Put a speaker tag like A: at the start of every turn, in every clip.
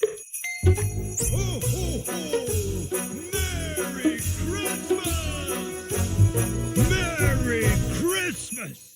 A: Ho, ho, ho! Merry Christmas! Merry Christmas!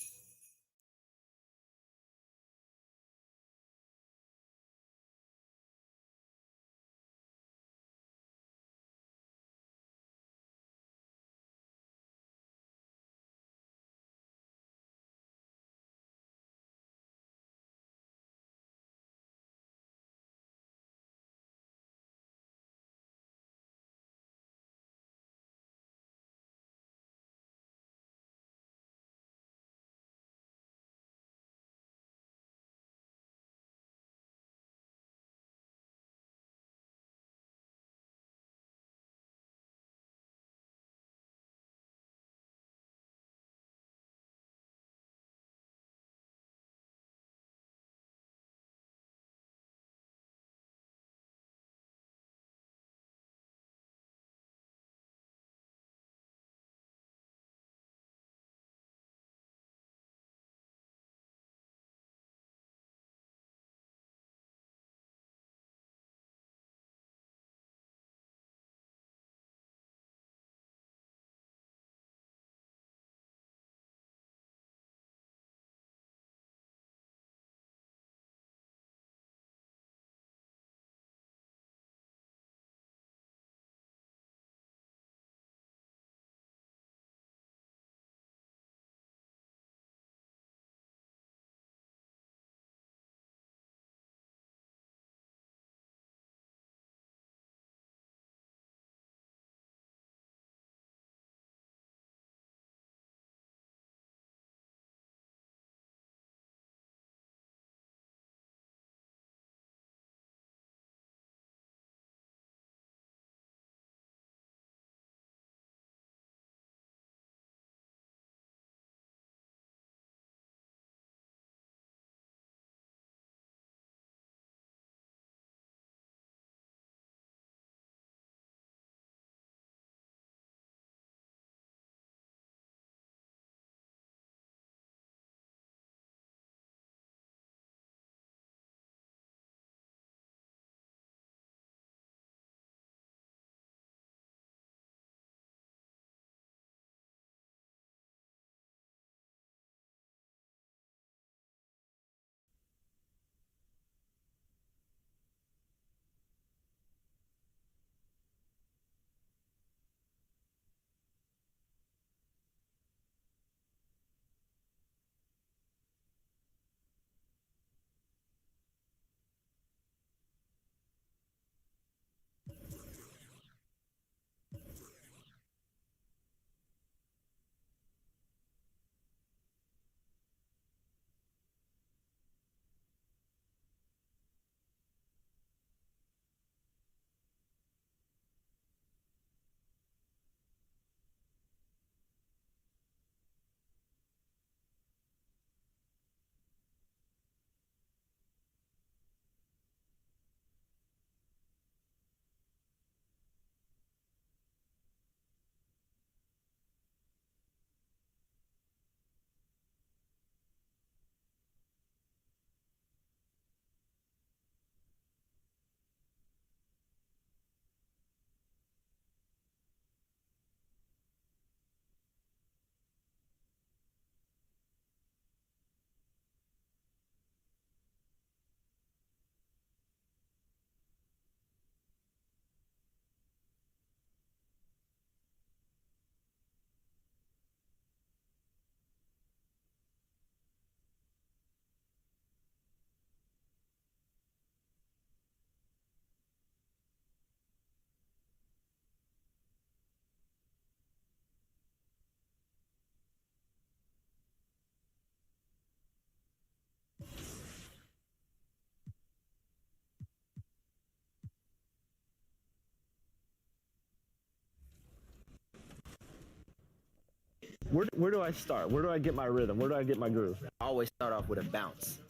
B: Where do I start? Where do I get my rhythm? Where do I get my groove?
C: I always start off with a bounce.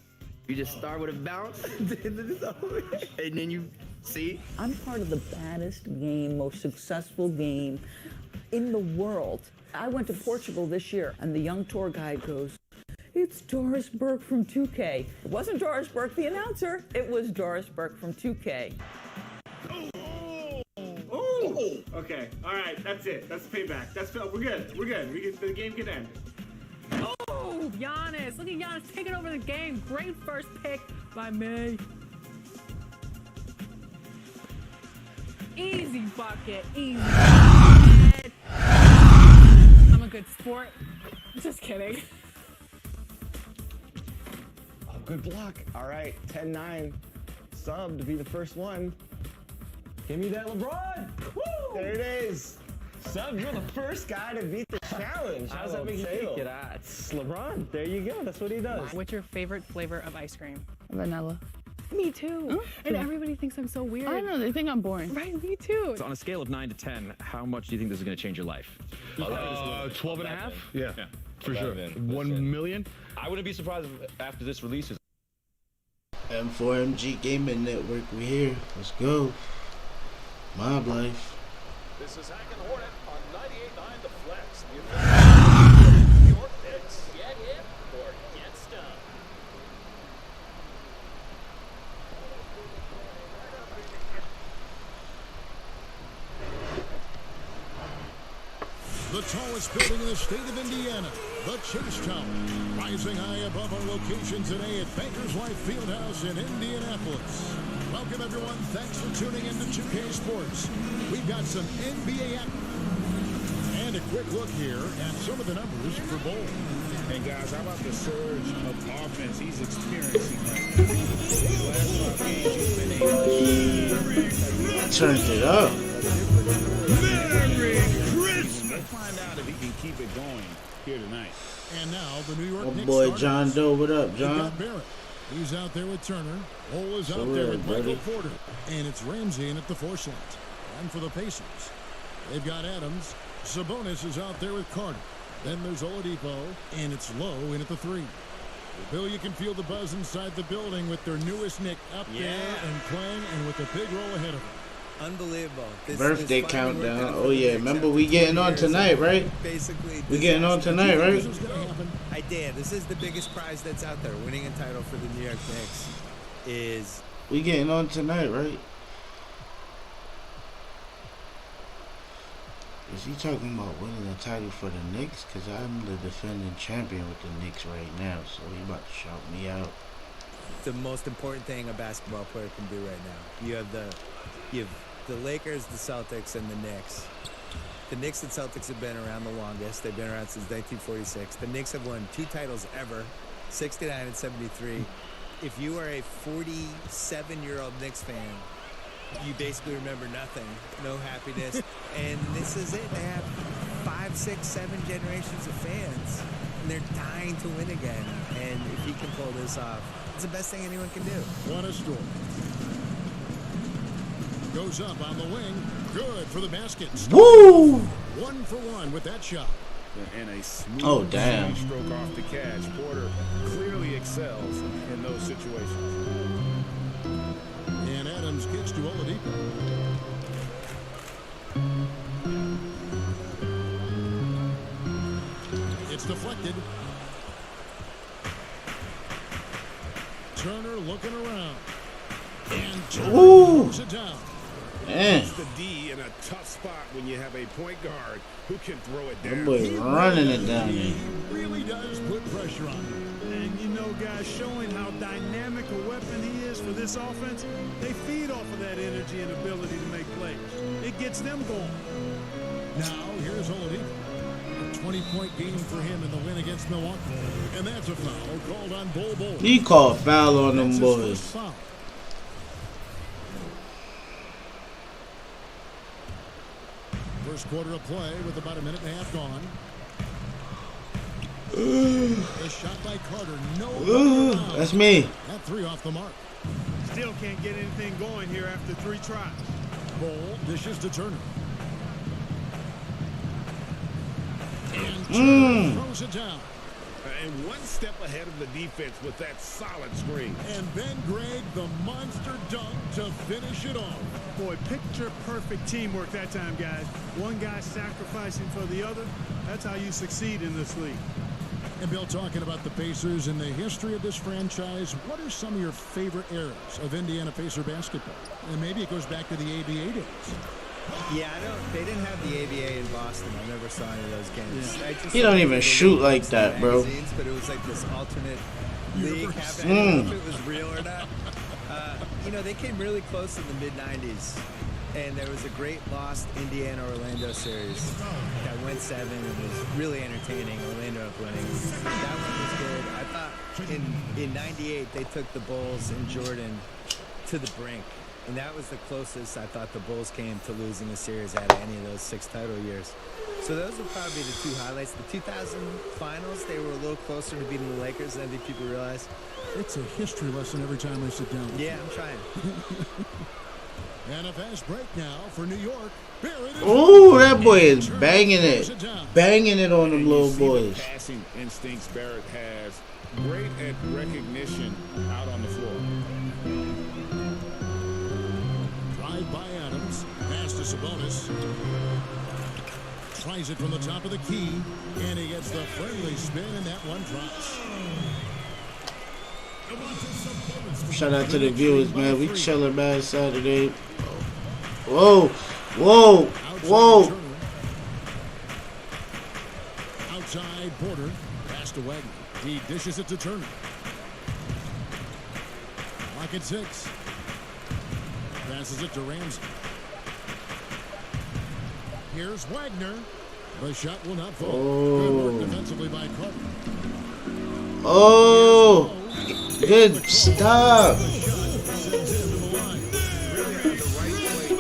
C: You just start with a bounce, and then you see.
D: I'm part of the baddest game, most successful game in the world. I went to Portugal this year, and the young tour guide goes, "It's It's Doris Burke from 2K. It wasn't Doris Burke, the announcer. It was Doris Burke from 2K.
E: Oh! Okay, all right, that's it. That's payback. We're good. We're good. The game can end.
F: Oh, Giannis. Look at Giannis taking over the game. Great first pick by me. Easy bucket. Easy bucket. I'm a good sport. Just kidding.
B: Oh, good block. All right, 10-9. Sub to be the first one. Give me that LeBron. Woo! There it is. Sub, you're the first guy to beat the challenge. How's that make you feel? It's LeBron. There you go. That's what he does.
F: What's your favorite flavor of ice cream?
G: Vanilla.
F: Me too. And everybody thinks I'm so weird.
G: I don't know, they think I'm boring.
F: Right, me too.
H: So on a scale of 9 to 10, how much do you think this is going to change your life?
I: 12 and a half?
H: Yeah,
I: For sure. 1 million?
H: I wouldn't be surprised if after this releases.
J: M4MG Gaming Network, we here. Let's go. Mob life.
A: This is Hack and Hornet on 98.9 The Flex. The official New York Knicks. Get hit or get stung.
K: The tallest building in the state of Indiana, the Chase Tower, rising high above our location today at Bankers Life Fieldhouse in Indianapolis. Welcome, everyone. Thanks for tuning in to 2K Sports. We've got some NBA action and a quick look here at some of the numbers for Bowl.
A: And guys, how about the surge of offense he's experiencing right now? These last 5 games, he's been able to
J: Turned it up.
A: Merry Christmas! Let's find out if he can keep it going here tonight.
K: And now the New York
J: Oh
K: Knicks
J: boy,
K: starters.
J: John Doe. What up,
K: They've
J: John?
K: got Barrett. He's out there with Turner. Ole is
J: So
K: out there
J: weird,
K: with Michael
J: buddy.
K: Porter. And it's Ramsey in at the 4 slot. And for the Pacers, they've got Adams. Sabonis is out there with Carter. Then there's Oladipo, and it's Lowe in at the 3. Bill, you can feel the buzz inside the building with their newest Nick up there and playing, and with a big roll ahead of him.
C: Unbelievable.
J: Birthday countdown. Oh yeah, remember we getting on tonight, right?
C: Basically,
J: We getting on tonight, right?
K: This is going to happen.
C: I did. This is the biggest prize that's out there. Winning a title for the New York Knicks is
J: We getting on tonight, right? Is he talking about winning a title for the Knicks? Because I'm the defending champion with the Knicks right now, so he about to shout me out.
C: the most important thing a basketball player can do right now. You have the Lakers, the Celtics, and the Knicks. The Knicks and Celtics have been around the longest. They've been around since 1946. The Knicks have won 2 titles ever, 69 and 73. If you are a 47-year-old Knicks fan, you basically remember nothing, no happiness. And this is it. They have 5, 6, 7 generations of fans, and they're dying to win again. And if he can pull this off, it's the best thing anyone can do.
K: What a story. Goes up on the wing. Good for the basket.
J: Woo!
K: 1 for 1 with that shot.
A: And a smooth
J: Oh, damn.
A: stroke off the catch. Porter clearly excels in those situations.
K: And Adams gets to Oladipo. It's deflected. Turner looking around. And Turner
J: Ooh.
K: throws it down.
J: Man,
A: It's the D in a tough spot when you have a point guard who can throw it
J: that
A: down.
J: boy running it down there.
K: He really does put pressure on him.
L: And you know, guys, showing how dynamic a weapon he is for this offense, they feed off of that energy and ability to make plays. It gets them going.
K: Now, here's Oladipo. A 20-point game for him in the win against Milwaukee. And that's a foul called on Bol.
J: He called foul on them
K: That's his
J: boys.
K: first foul. First quarter of play with about a minute and a half gone. A shot by Carter. No.
J: That's me.
K: That 3 off the mark.
L: Still can't get anything going here after 3 tries.
K: Bol dishes to Turner. And Turner throws it down.
A: And one step ahead of the defense with that solid screen.
K: And then Greg, the monster dunk to finish it off.
L: Boy, picture perfect teamwork that time, guys. One guy sacrificing for the other. That's how you succeed in this league.
K: And Bill, talking about the Pacers and the history of this franchise, what are some of your favorite eras of Indiana Pacer basketball? And maybe it goes back to the ABA days.
C: Yeah, they didn't have the ABA in Boston. I never saw any of those games.
J: He don't even shoot like that, bro.
C: But it was like this alternate league happening. I don't know if it was real or not. You know, they came really close in the mid-'90s. And there was a great lost Indiana-Orlando series that went 7 and was really entertaining. Orlando up winning. That one was good. I thought in '98 they took the Bulls and Jordan to the brink. And that was the closest I thought the Bulls came to losing a series out of any of those 6 title years. So those would probably be the 2 highlights. The 2000 finals, they were a little closer to beating the Lakers than I think people realize.
K: It's a history lesson every time I sit down.
C: Yeah, I'm trying.
K: And a fast break now for New York.
J: Oh, that boy is banging it. Banging it on them little boys.
A: The passing instincts Barrett has. Great at recognition out on the floor.
K: Drive by Adams. Pass to Sabonis. Tries it from the top of the key. And he gets the friendly spin, and that one drops.
J: Shout out to the viewers, man. We chilling, man, Saturday. Whoa, whoa, whoa.
K: Outside Porter. Pass to Wagner. He dishes it to Turner. Lock at 6. Passes it to Ramsey. Here's Wagner. The shot will not fall. Good work defensively by Carter.
J: Oh, good stop.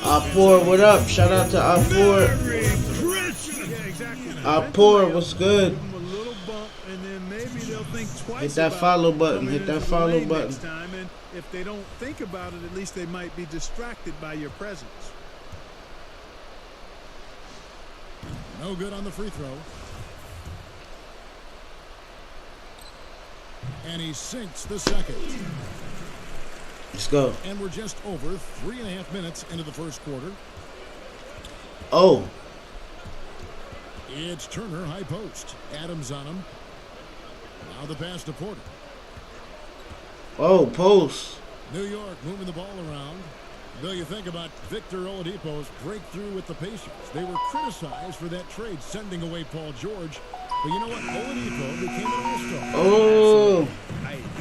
J: Apor, what up? Shout out to Apor. Apor, what's good? Hit that follow button. Hit that follow button.
L: And if they don't think about it, at least they might be distracted by your presence.
K: No good on the free throw. And he sinks the second.
J: Let's go.
K: And we're just over 3.5 minutes into the first quarter.
J: Oh.
K: It's Turner, high post. Adams on him. Now the pass to Porter.
J: Oh, post.
K: New York moving the ball around. Bill, you think about Victor Oladipo's breakthrough with the Pacers. They were criticized for that trade, sending away Paul George. But you know what? Oladipo became an all-star.
J: Oh.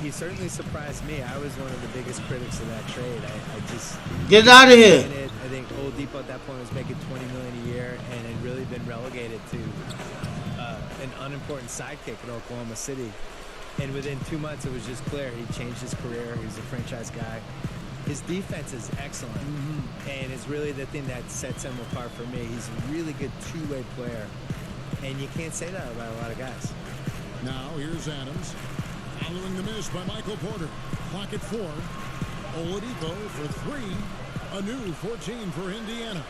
C: He certainly surprised me. I was one of the biggest critics of that trade. I just...
J: Get out of here.
C: I think Oladipo at that point was making $20 million a year and had really been relegated to an unimportant sidekick in Oklahoma City. And within 2 months, it was just clear he changed his career. He's a franchise guy. His defense is excellent, and it's really the thing that sets him apart for me. He's a really good two-way player, and you can't say that about a lot of guys.
K: Now here's Adams. Following the miss by Michael Porter. Clock at 4. Oladipo for 3. A new 14 for Indiana.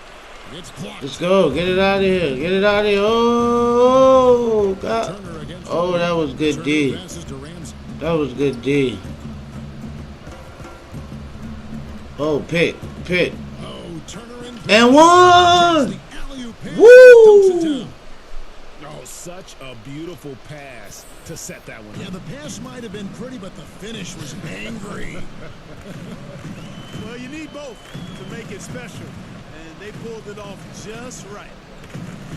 K: It's clocked.
J: Let's go. Get it out of here. Get it out of here. Oh, God. Oh, that was good D. That was good D. Oh, pick. And one! Woo!
A: Oh, such a beautiful pass to set that one.
K: Yeah, the pass might have been pretty, but the finish was angry.
L: Well, you need both to make it special, and they pulled it off just right.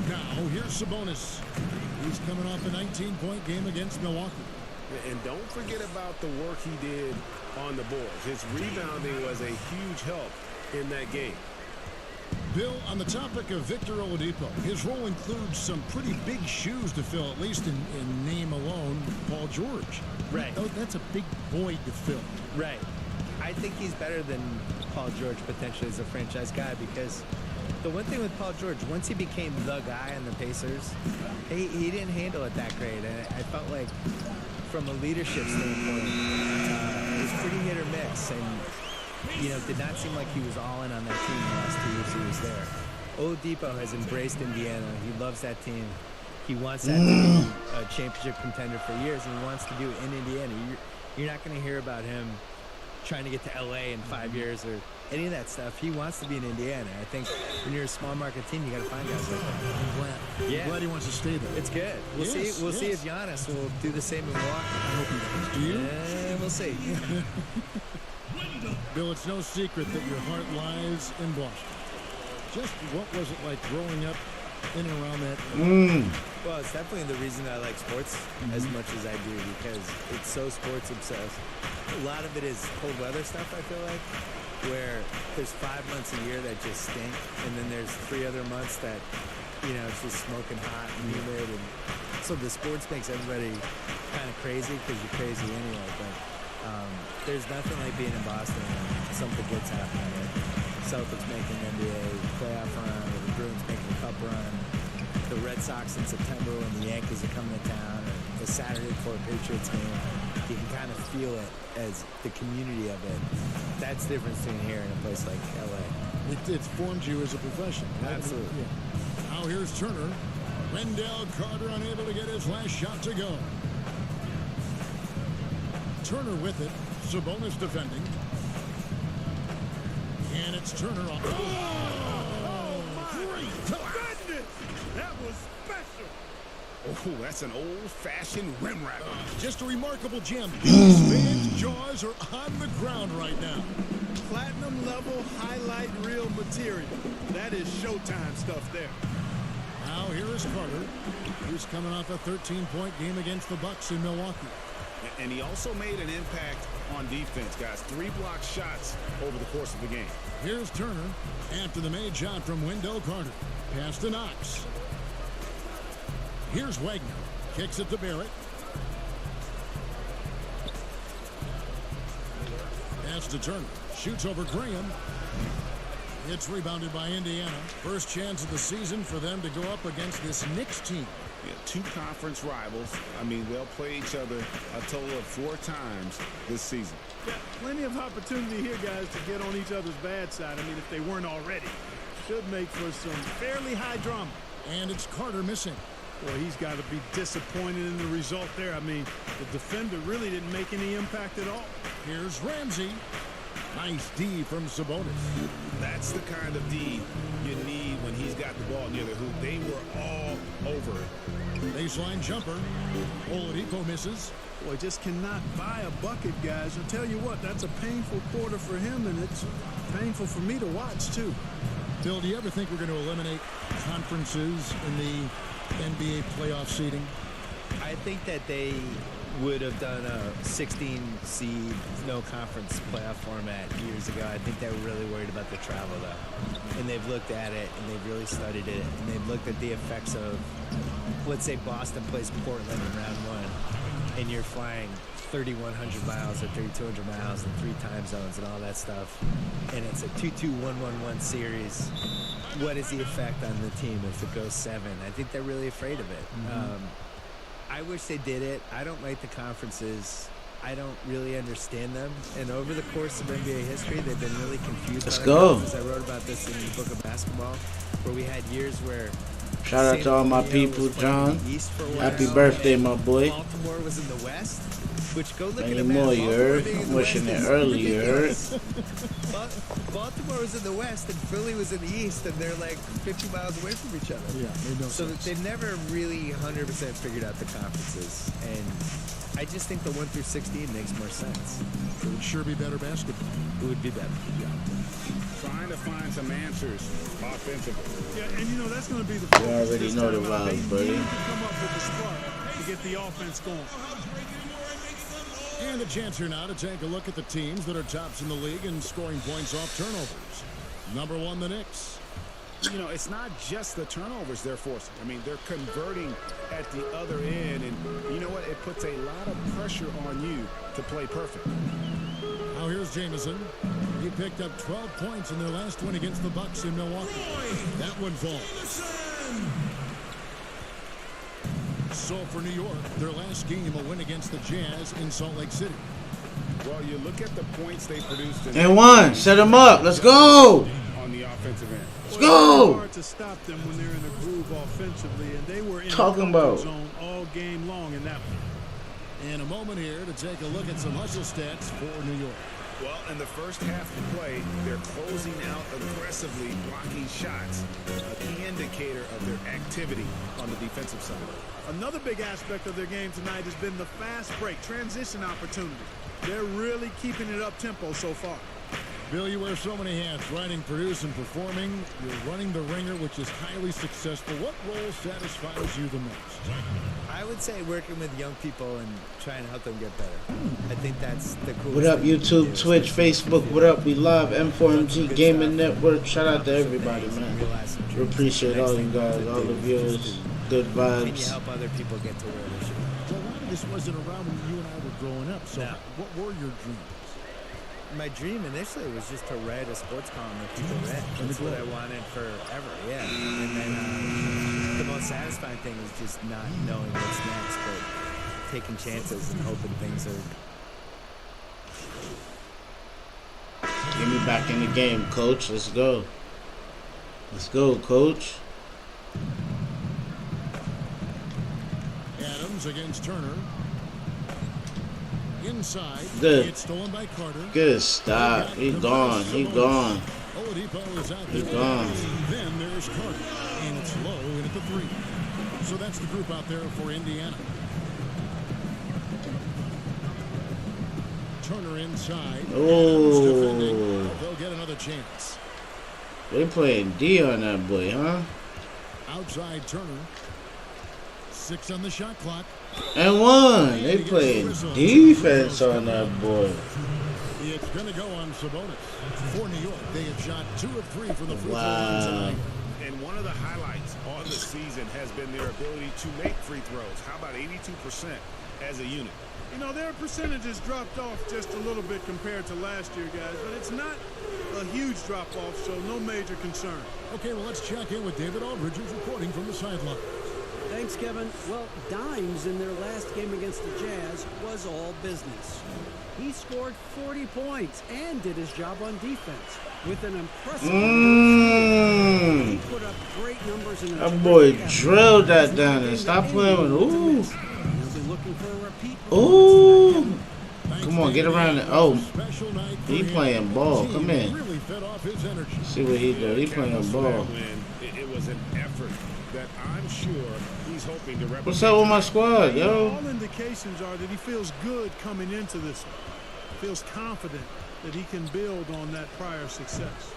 K: Now, here's Sabonis. He's coming off a 19-point game against Milwaukee.
A: And don't forget about the work he did on the boards. His rebounding was a huge help in that game.
K: Bill, on the topic of Victor Oladipo, his role includes some pretty big shoes to fill, at least in name alone, Paul George.
C: Right.
K: Oh, that's a big void to fill.
C: Right. I think he's better than Paul George potentially as a franchise guy because the one thing with Paul George, once he became the guy on the Pacers, he didn't handle it that great. And I felt like from a leadership standpoint, it was pretty hit or miss. And, you know, it did not seem like he was all in on that team the last 2 years he was there. Oladipo has embraced Indiana. He loves that team. He wants that to be a championship contender for years, and he wants to do it in Indiana. You're not going to hear about him trying to get to LA in 5 years or any of that stuff. He wants to be in Indiana. I think when you're a small market team, you got to find guys like that.
K: I'm glad. I'm glad he wants to stay there.
C: It's good. We'll see. We'll see if Giannis will do the same in Milwaukee.
K: I hope he does. Do you?
C: Yeah, we'll see.
K: Bill, it's no secret that your heart lies in Boston. Just what was it like growing up in and around that?
C: Well, it's definitely the reason I like sports as much as I do, because it's so sports obsessed. A lot of it is cold weather stuff, I feel like, where there's 5 months a year that just stink, and then there's 3 other months that, you know, it's just smoking hot and humid, and so the sports makes everybody kind of crazy because you're crazy anyway. But there's nothing like being in Boston and something good's happening. Celtics making an NBA playoff run, or the Bruins making a cup run, the Red Sox in September when the Yankees are coming to town, or the Saturday before Patriots game. You can kind of feel it as the community of it. That's the difference between here and a place like LA.
K: It's formed you as a profession.
C: Absolutely.
K: Yeah. Now here's Turner. Wendell Carter unable to get his last shot to go. Turner with it. Sabonis defending. And it's Turner off.
L: Oh, my goodness! That was special.
A: Oh, that's an old-fashioned rim wrapper.
K: Just a remarkable gem. These fans' jaws are on the ground right now.
L: Platinum level highlight reel material. That is Showtime stuff there.
K: Now here is Carter, who's coming off a 13-point game against the Bucks in Milwaukee.
A: And he also made an impact on defense, guys. 3 block shots over the course of the game.
K: Here's Turner after the made shot from Wendell Carter. Pass to Knox. Here's Wagner. Kicks it to Barrett. Pass to Turner. Shoots over Graham. It's rebounded by Indiana. First chance of the season for them to go up against this Knicks team.
A: Yeah, 2 conference rivals. I mean, they'll play each other a total of 4 times this season.
L: Yeah, plenty of opportunity here, guys, to get on each other's bad side. I mean, if they weren't already. Should make for some fairly high drama.
K: And it's Carter missing.
L: Boy, he's got to be disappointed in the result there. I mean, the defender really didn't make any impact at all.
K: Here's Ramsey. Nice D from Sabonis.
A: That's the kind of D you need when he's got the ball near the hoop. They were all over it.
K: Baseline jumper. Oladipo misses.
L: Boy, just cannot buy a bucket, guys. I'll tell you what, that's a painful quarter for him, and it's painful for me to watch, too.
K: Bill, do you ever think we're going to eliminate conferences in the NBA playoff seeding?
C: I think that they would have done a 16 seed no conference playoff format years ago. I think they were really worried about the travel though, and they've looked at it and they've really studied it, and they've looked at the effects of, let's say Boston plays Portland in round 1 and you're flying 3,100 miles or 3,200 miles in 3 time zones and all that stuff, and it's a 2-2-1-1-1 series. What is the effect on the team if it goes 7? I think they're really afraid of it. I wish they did it. I don't like the conferences. I don't really understand them. And over the course of NBA history, they've been really confused.
J: Let's go.
C: I wrote about this in the book of basketball, where we had years where
J: shout out to all my people, John. Happy birthday, my boy.
C: Baltimore was in the West, which go look
J: Any
C: at
J: more, you heard? I'm wishing it earlier, you heard?
C: Baltimore was in the West and Philly was in the East, and they're like 50 miles away from each other.
K: Yeah, made no
C: so
K: sense.
C: they've never really 100% figured out the conferences, and I just think the 1 through 16 makes more sense.
K: It would sure be better basketball.
C: It would be better. Yeah.
A: Trying to find some answers offensively.
L: Yeah, and you know that's going to be the
J: You already know the vibes, buddy.
L: They need to come up with the spark to get the offense going.
K: And a chance here now to take a look at the teams that are tops in the league in scoring points off turnovers. Number 1, the Knicks.
A: You know, it's not just the turnovers they're forcing. I mean, they're converting at the other end, and you know what? It puts a lot of pressure on you to play perfect.
K: Now here's Jameson. He picked up 12 points in their last win against the Bucks in Milwaukee. That one falls. So for New York, their last game, a win against the Jazz in Salt Lake City.
A: Well, you look at the points they produced.
J: And 1, set them up. Let's go.
A: On the offensive end.
J: Let's go.
L: It's hard to stop them when they're in a groove offensively, and they were in
J: Talking
L: the
J: about
L: zone all game long in that one.
K: In a moment here to take a look at some hustle stats for New York.
A: Well, in the first half of play, they're closing out aggressively, blocking shots, a key indicator of their activity on the defensive side.
L: Another big aspect of their game tonight has been the fast break, transition opportunity. They're really keeping it up tempo so far.
K: Bill, you wear so many hats, writing, producing, performing. You're running the ringer, which is highly successful. What role satisfies you the most?
C: I would say working with young people and trying to help them get better. I think that's the coolest
J: What up,
C: thing you can
J: YouTube,
C: do, is
J: Twitch,
C: help people
J: Facebook?
C: feel
J: What up? We live. M4MG
C: good
J: Gaming
C: stuff.
J: Network. Shout out to
C: Some
J: everybody,
C: things and
J: man.
C: realize some
J: We
C: dreams.
J: appreciate
C: Next
J: all
C: thing
J: you
C: you know,
J: guys,
C: the
J: all the
C: dude,
J: viewers.
C: just
J: Good
C: Can you
J: vibes.
C: help other people get to where they should be?
K: So a lot of this wasn't around when you and I were growing up. So
C: No.
K: what were your dreams?
C: My dream initially was just to write a sports column that people read. That's what I wanted forever, yeah. And then the most satisfying thing is just not knowing what's next, but taking chances and hoping things are...
J: Get me back in the game, coach. Let's go. Let's go, coach.
K: Adams against Turner. Inside.
J: Good.
K: It's stolen by Carter.
J: Good stop. He gone. He gone.
K: Oladipo is out
J: He
K: there.
J: gone.
K: Then there's Carter. And it's low in at the 3. So that's the group out there for Indiana. Turner inside. Adams defending.
J: Oh.
K: They'll get another chance.
J: They playing D on that boy, huh?
K: Outside Turner. 6 on the shot clock.
J: And one. They playing defense on that boy.
K: It's going to go on Sabonis. For New York, they have shot 2 of 3 from the free throw line
J: Wow.
K: tonight.
A: And one of the highlights on the season has been their ability to make free throws. How about 82% as a unit?
L: You know, their percentages dropped off just a little bit compared to last year, guys, but it's not a huge drop-off, so no major concern.
K: Okay, well, let's check in with David Aldridge, who's reporting from the sideline.
G: Thanks, Kevin. Well, Dimes in their last game against the Jazz was all business. He scored 40 points and did his job on defense with an impressive. He put up great numbers in
J: That boy drilled that down there. Stop playing with. Ooh.
G: He'll be looking for a repeat.
J: Ooh. Come on, get around it. Oh, he playing ball. Come in.
K: Really fed off his energy.
J: See what he do. He playing ball.
A: It was an effort that I'm sure he's hoping to replicate.
J: What's up with my squad, yo?
L: All indications are that he feels good coming into this one. Feels confident that he can build on that prior success.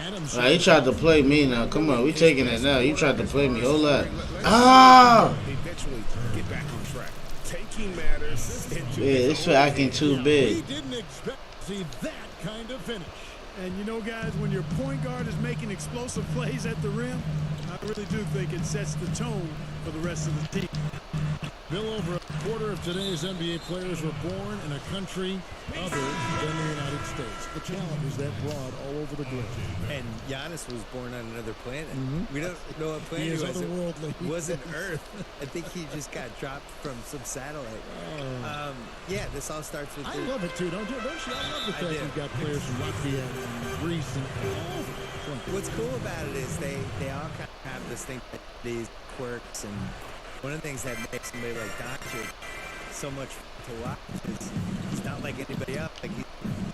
K: Adams.
J: Nah, he tried to play me now. Come on, we taking it now. He tried to play me. Hold up. Ah!
A: Eventually get back on track. Taking matters into
J: Yeah, this for acting too
K: He
J: big.
K: didn't expect to see that kind of finish.
L: And you know, guys, when your point guard is making explosive plays at the rim, I really do think it sets the tone for the rest of the team.
K: Bill, over a quarter of today's NBA players were born in a country other than the United States. The talent is that broad all over the globe.
C: And Giannis was born on another planet. We don't know what planet
K: He is
C: was. It
K: otherworldly.
C: wasn't Earth. I think he just got dropped from some satellite. Yeah, this all starts with
K: I
C: the...
K: love it too, don't you? Don't you? I love the
C: I
K: fact
C: do.
K: you've got players from Latvia and Greece and all over.
C: What's cool about it is they all kind of have this thing, these quirks, and one of the things that makes somebody like Doncic so much to watch is he's not like anybody else. Like he's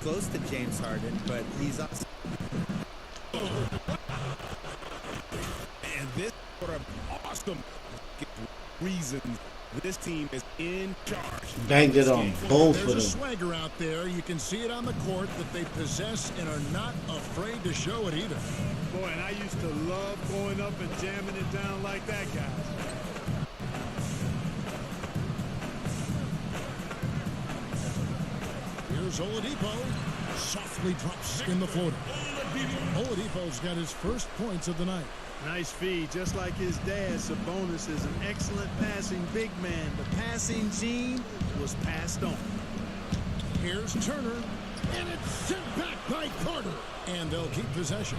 C: close to James Harden, but he's also...
A: And this sort of awesome reason this team is in charge.
J: Banged it on both
K: There's
J: of
K: a
J: them.
K: swagger out there. You can see it on the court that they possess and are not afraid to show it either.
L: Boy, and I used to love going up and jamming it down like that, guys.
K: Here's Oladipo. Softly drops in the floater. Oladipo's got his first points of the night.
L: Nice feed, just like his dad. Sabonis is an excellent passing big man. The passing gene was passed on.
K: Here's Turner. And it's sent back by Carter. And they'll keep possession.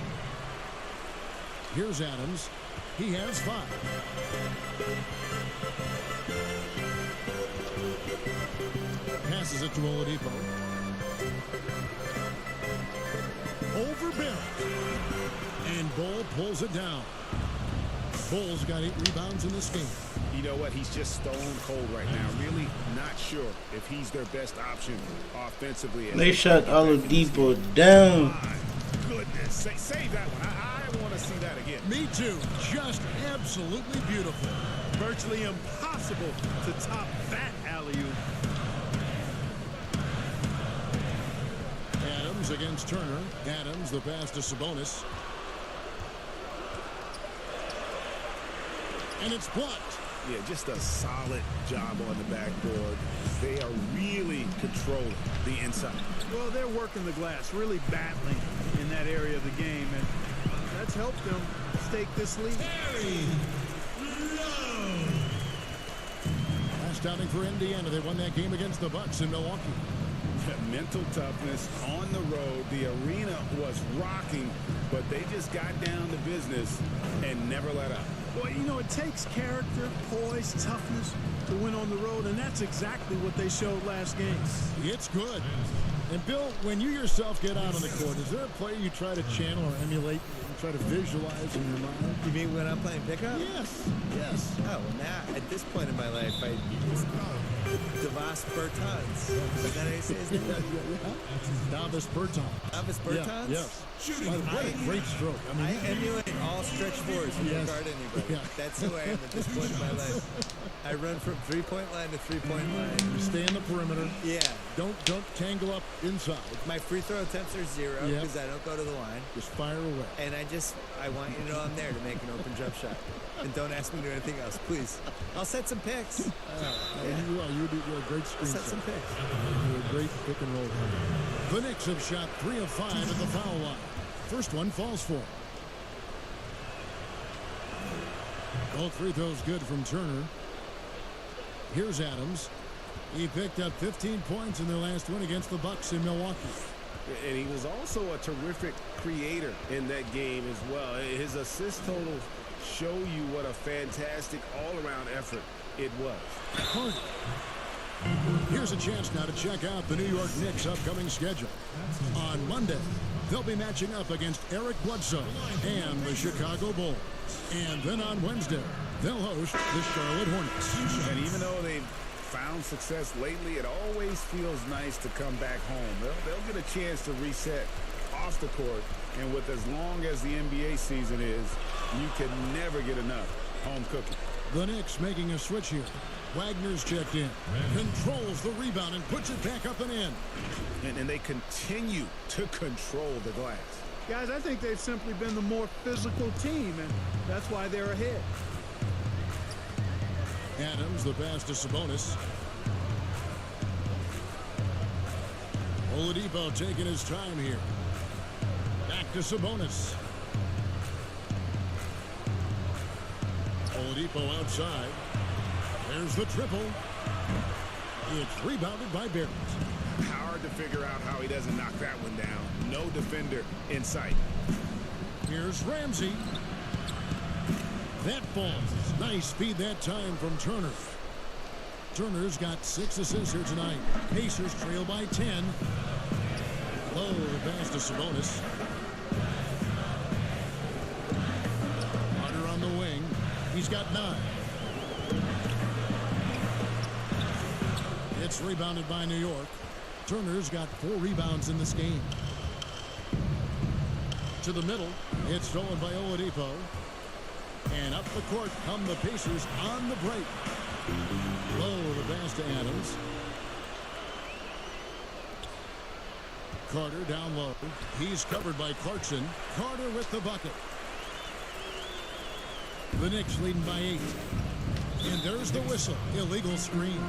K: Here's Adams. He has 5. Passes it to Oladipo. Over Barrett. And Bull pulls it down. Bulls got 8 rebounds in this game.
A: You know what? He's just stone cold right now. Really not sure if he's their best option offensively.
J: They shut Oladipo down.
A: My goodness. Save that one. I want to see that again.
K: Me too. Just absolutely beautiful.
L: Virtually impossible to top that alley-oop.
K: Adams against Turner. Adams, the pass to Sabonis. And it's blocked.
A: Yeah, just a solid job on the backboard. They are really controlling the inside.
L: Well, they're working the glass, really battling in that area of the game, and that's helped them stake this lead.
K: Last outing for Indiana. They won that game against the Bucks in Milwaukee.
A: Mental toughness on the road. The arena was rocking, but they just got down to business and never let up.
L: Well, you know, it takes character, poise, toughness to win on the road, and that's exactly what they showed last game.
K: It's good. And, Bill, when you yourself get out on the court, is there a play you try to channel or emulate and try to visualize in your mind?
C: You mean when I'm playing pickup?
K: Yes. Yes.
C: Oh, well, now, at this point in my life, I use Davis Bertans. Is that how you say his name?
K: Davis Bertans.
C: Davis Bertans?
K: Yes. Great stroke.
C: I emulate all stretch fours when I guard anybody.
K: Yeah.
C: That's who I am at this point in my life. I run from three-point line to three-point line.
K: You stay in the perimeter.
C: Yeah.
K: Don't tangle up inside.
C: My free throw attempts are 0 because I don't go to the line.
K: Just fire away.
C: And I want you to know I'm there to make an open jump shot. And don't ask me to do anything else, please. I'll set some picks.
K: You're a great screen
C: Set some picks.
K: You're a great pick and roll hunter. The Knicks have shot 3 of 5 at the foul line. First one falls for. All free throws good from Turner. Here's Adams. He picked up 15 points in their last win against the Bucks in Milwaukee.
A: And he was also a terrific creator in that game as well. His assist totals show you what a fantastic all-around effort it was.
K: Here's a chance now to check out the New York Knicks' upcoming schedule. On Monday, they'll be matching up against Eric Bledsoe and the Chicago Bulls. And then on Wednesday, they'll host the Charlotte Hornets.
A: And even though they've found success lately, it always feels nice to come back home. They'll get a chance to reset off the court. And with as long as the NBA season is, you can never get enough home cooking.
K: The Knicks making a switch here. Wagner's checked in, controls the rebound and puts it back up and in.
A: And they continue to control the glass.
L: Guys, I think they've simply been the more physical team, and that's why they're ahead.
K: Adams, the pass to Sabonis. Oladipo taking his time here. Back to Sabonis. Oladipo outside. There's the triple. It's rebounded by Barrett.
A: Hard to figure out how he doesn't knock that one down. No defender in sight.
K: Here's Ramsey. That falls. Nice feed that time from Turner. Turner's got 6 assists here tonight. Pacers trail by 10. Low the pass to Sabonis. Carter on the wing. He's got 9. It's rebounded by New York. Turner's got 4 rebounds in this game. To the middle. It's stolen by Oladipo. And up the court come the Pacers on the break. Low the pass to Adams. Carter down low. He's covered by Clarkson. Carter with the bucket. The Knicks leading by 8. And there's the whistle. Illegal screen.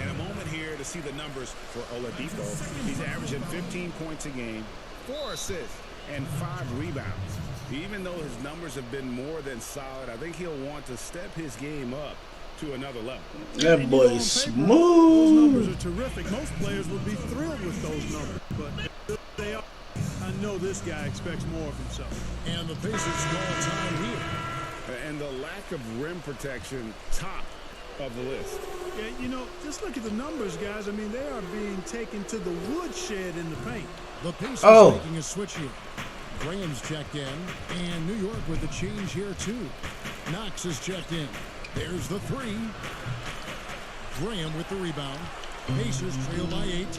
A: And a moment here to see the numbers for Oladipo. He's averaging 15 points a game, 4 assists, and 5 rebounds. Even though his numbers have been more than solid, I think he'll want to step his game up to another level.
J: That boy smooth.
L: Those numbers are terrific. Most players would be thrilled with those numbers, but they are. I know this guy expects more of himself.
K: And the Pacers small time here.
A: And the lack of rim protection, top of the list.
L: Yeah, you know, just look at the numbers, guys. I mean, they are being taken to the woodshed in the paint.
K: The Pacers making a switch here. Graham's checked in, and New York with the change here too. Knox is checked in. There's the three. Graham with the rebound. Pacers trail by 8.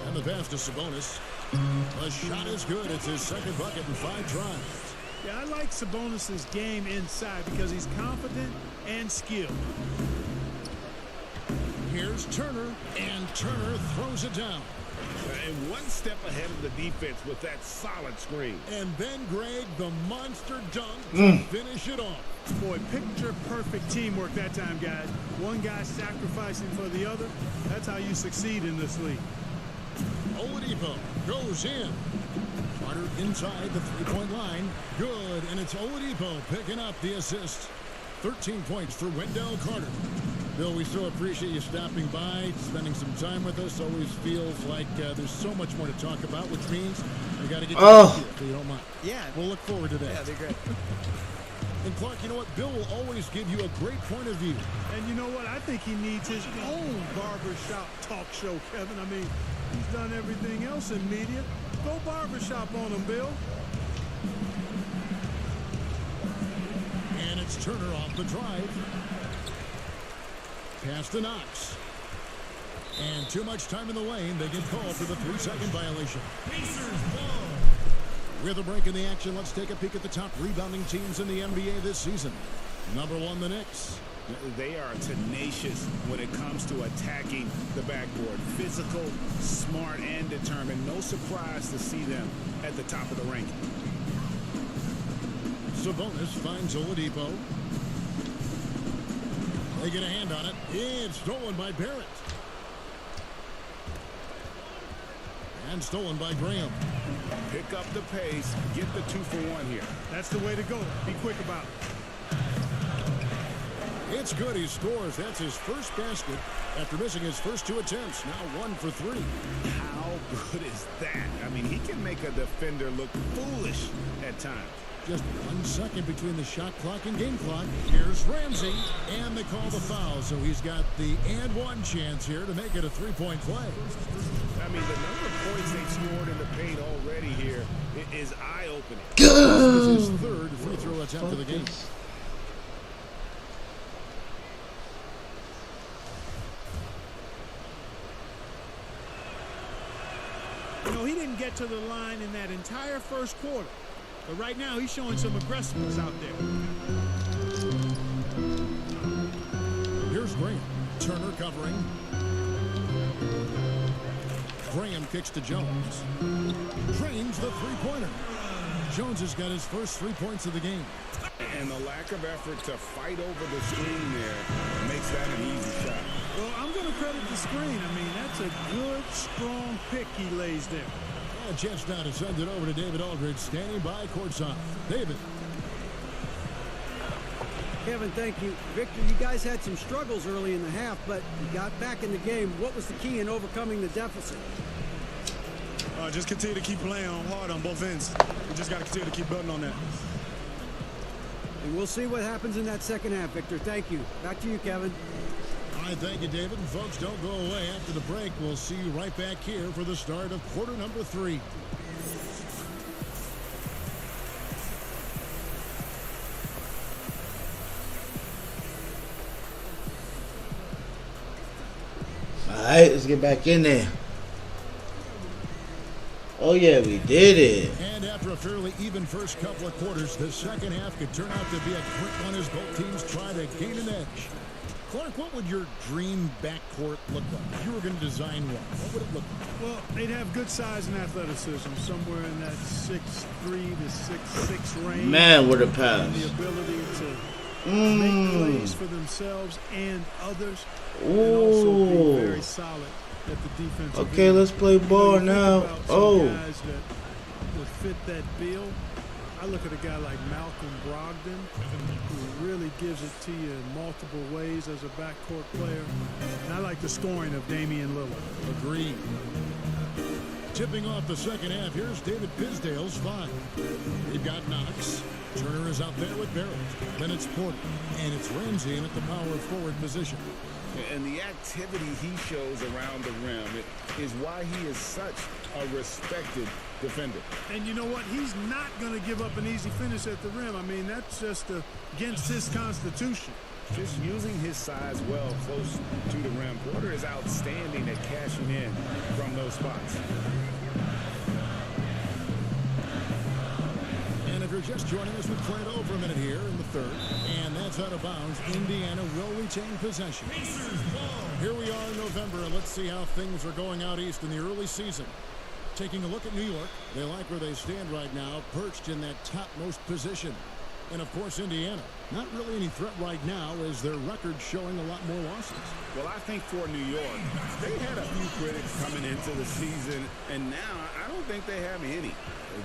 K: And the pass to Sabonis. The shot is good. It's his second bucket in 5 tries.
L: Yeah, I like Sabonis' game inside because he's confident and skilled.
K: Here's Turner, and Turner throws it down.
A: And one step ahead of the defense with that solid screen.
K: And then Greg, the monster dunk to finish it off.
L: Boy, picture-perfect teamwork that time, guys. One guy sacrificing for the other. That's how you succeed in this league.
K: Oladipo goes in. Carter inside the three-point line. Good, and it's Oladipo picking up the assist. 13 points for Wendell Carter. Bill, we so appreciate you stopping by, spending some time with us. Always feels like there's so much more to talk about, which means we got to get to here, if you don't mind.
C: Yeah.
K: We'll look forward to that.
C: Yeah, they're great.
K: And Clark, you know what? Bill will always give you a great point of view.
L: And you know what? I think he needs his own barbershop talk show, Kevin. I mean, he's done everything else in media. Go barbershop on him, Bill.
K: And it's Turner off the drive. Pass to Knox. And too much time in the lane. They get called for the 3-second violation. Pacers ball. With a break in the action, let's take a peek at the top rebounding teams in the NBA this season. Number 1, the Knicks.
A: They are tenacious when it comes to attacking the backboard. Physical, smart, and determined. No surprise to see them at the top of the ranking.
K: Sabonis finds Oladipo. They get a hand on it. It's stolen by Barrett. And stolen by Graham.
A: Pick up the pace. Get the 2-for-1 here.
L: That's the way to go. Be quick about it.
K: It's good. He scores. That's his first basket after missing his first 2 attempts. Now 1 for 3.
A: How good is that? I mean, he can make a defender look foolish at times.
K: Just 1 second between the shot clock and game clock. Here's Ramsey, and they call the foul. So he's got the and 1 chance here to make it a 3-point play.
A: I mean, the number of points they've scored in the paint already here is eye-opening.
K: This is his 3rd free throw attempt of the game.
L: You know, he didn't get to the line in that entire first quarter. But right now, he's showing some aggressiveness out there.
K: Here's Graham. Turner covering. Graham kicks to Jones. Drains the three-pointer. Jones has got his first 3 points of the game.
A: And the lack of effort to fight over the screen there makes that an easy shot.
L: Well, I'm going to credit the screen. I mean, that's a good, strong pick he lays there.
K: A chance now to send it over to David Aldridge, standing by courtside. David.
G: Kevin, thank you. Victor, you guys had some struggles early in the half, but you got back in the game. What was the key in overcoming the deficit?
L: Just continue to keep playing hard on both ends. We just got to continue to keep building on that.
G: And we'll see what happens in that second half, Victor. Thank you. Back to you, Kevin.
K: All right, thank you, David. And folks, don't go away. After the break, we'll see you right back here for the start of quarter number 3.
J: All right, let's get back in there. Oh, yeah, we did it.
K: And after a fairly even first couple of quarters, the second half could turn out to be a quick one as both teams try to gain an edge. Clark, what would your dream backcourt look like? If you were going to design one, what would it look like?
L: Well, they'd have good size and athleticism, somewhere in that 6'3" to 6'6" range.
J: Man, what a pass.
L: And the ability to make plays for themselves and others. And also be very solid at the defensive end.
J: Okay, let's play ball now.
L: Guys that would fit that bill. I look at a guy like Malcolm Brogdon, who really gives it to you in multiple ways as a backcourt player. And I like the scoring of Damian Lillard.
K: Agreed. Tipping off the second half, here's David Pisdale's 5. They've got Knox. Turner is out there with Barrett. Then it's Porter. And it's Ramsey in at the power forward position.
A: And the activity he shows around the rim is why he is such a respected defender.
L: And you know what? He's not going to give up an easy finish at the rim. I mean, that's just against his constitution.
A: Just using his size well close to the rim. Porter is outstanding at cashing in from those spots.
K: And if you're just joining us, we've played over a minute here in the third. And that's out of bounds. Indiana will retain possession. Here we are in November, and let's see how things are going out east in the early season. Taking a look at New York, they like where they stand right now, perched in that topmost position. And, of course, Indiana, not really any threat right now as their record showing a lot more losses.
A: Well, I think for New York, they had a few critics coming into the season, and now I don't think they have any.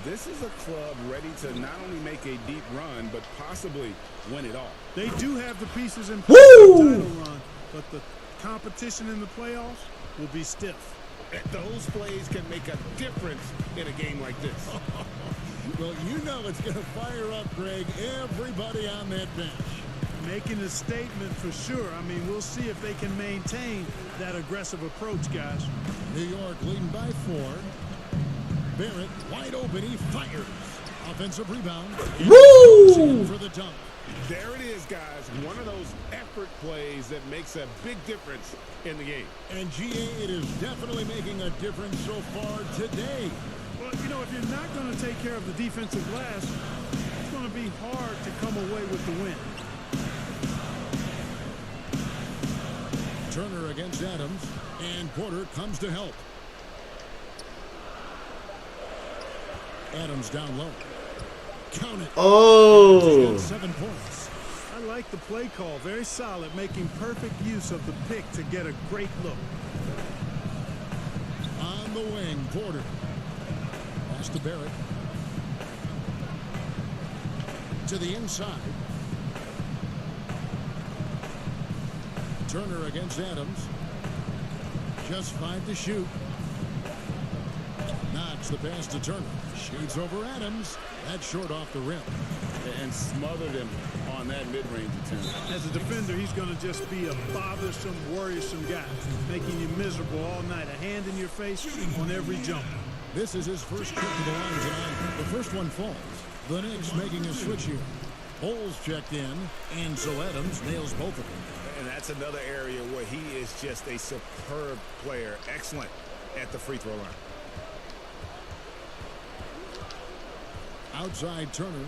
A: This is a club ready to not only make a deep run, but possibly win it all.
L: They do have the pieces in place for the title run, but the competition in the playoffs will be stiff.
A: Those plays can make a difference in a game like this.
K: Well, you know it's going to fire up, Greg, everybody on that bench.
L: Making a statement for sure. I mean, we'll see if they can maintain that aggressive approach, guys.
K: New York leading by 4. Barrett wide open. He fires. Offensive rebound.
J: Woo!
K: For the dunk.
A: There it is, guys. One of those effort plays that makes a big difference in the game.
K: And GA, it is definitely making a difference so far today.
L: Well, you know, if you're not going to take care of the defensive glass, it's going to be hard to come away with the win.
K: Turner against Adams, and Porter comes to help. Adams down low. Count it.
J: Oh.
K: 7 points.
L: I like the play call. Very solid, making perfect use of the pick to get a great look.
K: On the wing, Porter. Pass to Barrett. To the inside. Turner against Adams. Just 5 to shoot. Knocks the pass to Turner. Shoots over Adams. That's short off the rim.
A: And smothered him on that mid-range attempt.
L: As a defender, he's going to just be a bothersome, worrisome guy, making you miserable all night. A hand in your face on every jump.
K: This is his first trip to the line tonight. The first one falls. The Knicks making a switch here. Holes checked in, and so Adams nails both of them.
A: And that's another area where he is just a superb player. Excellent at the free throw line.
K: Outside Turner,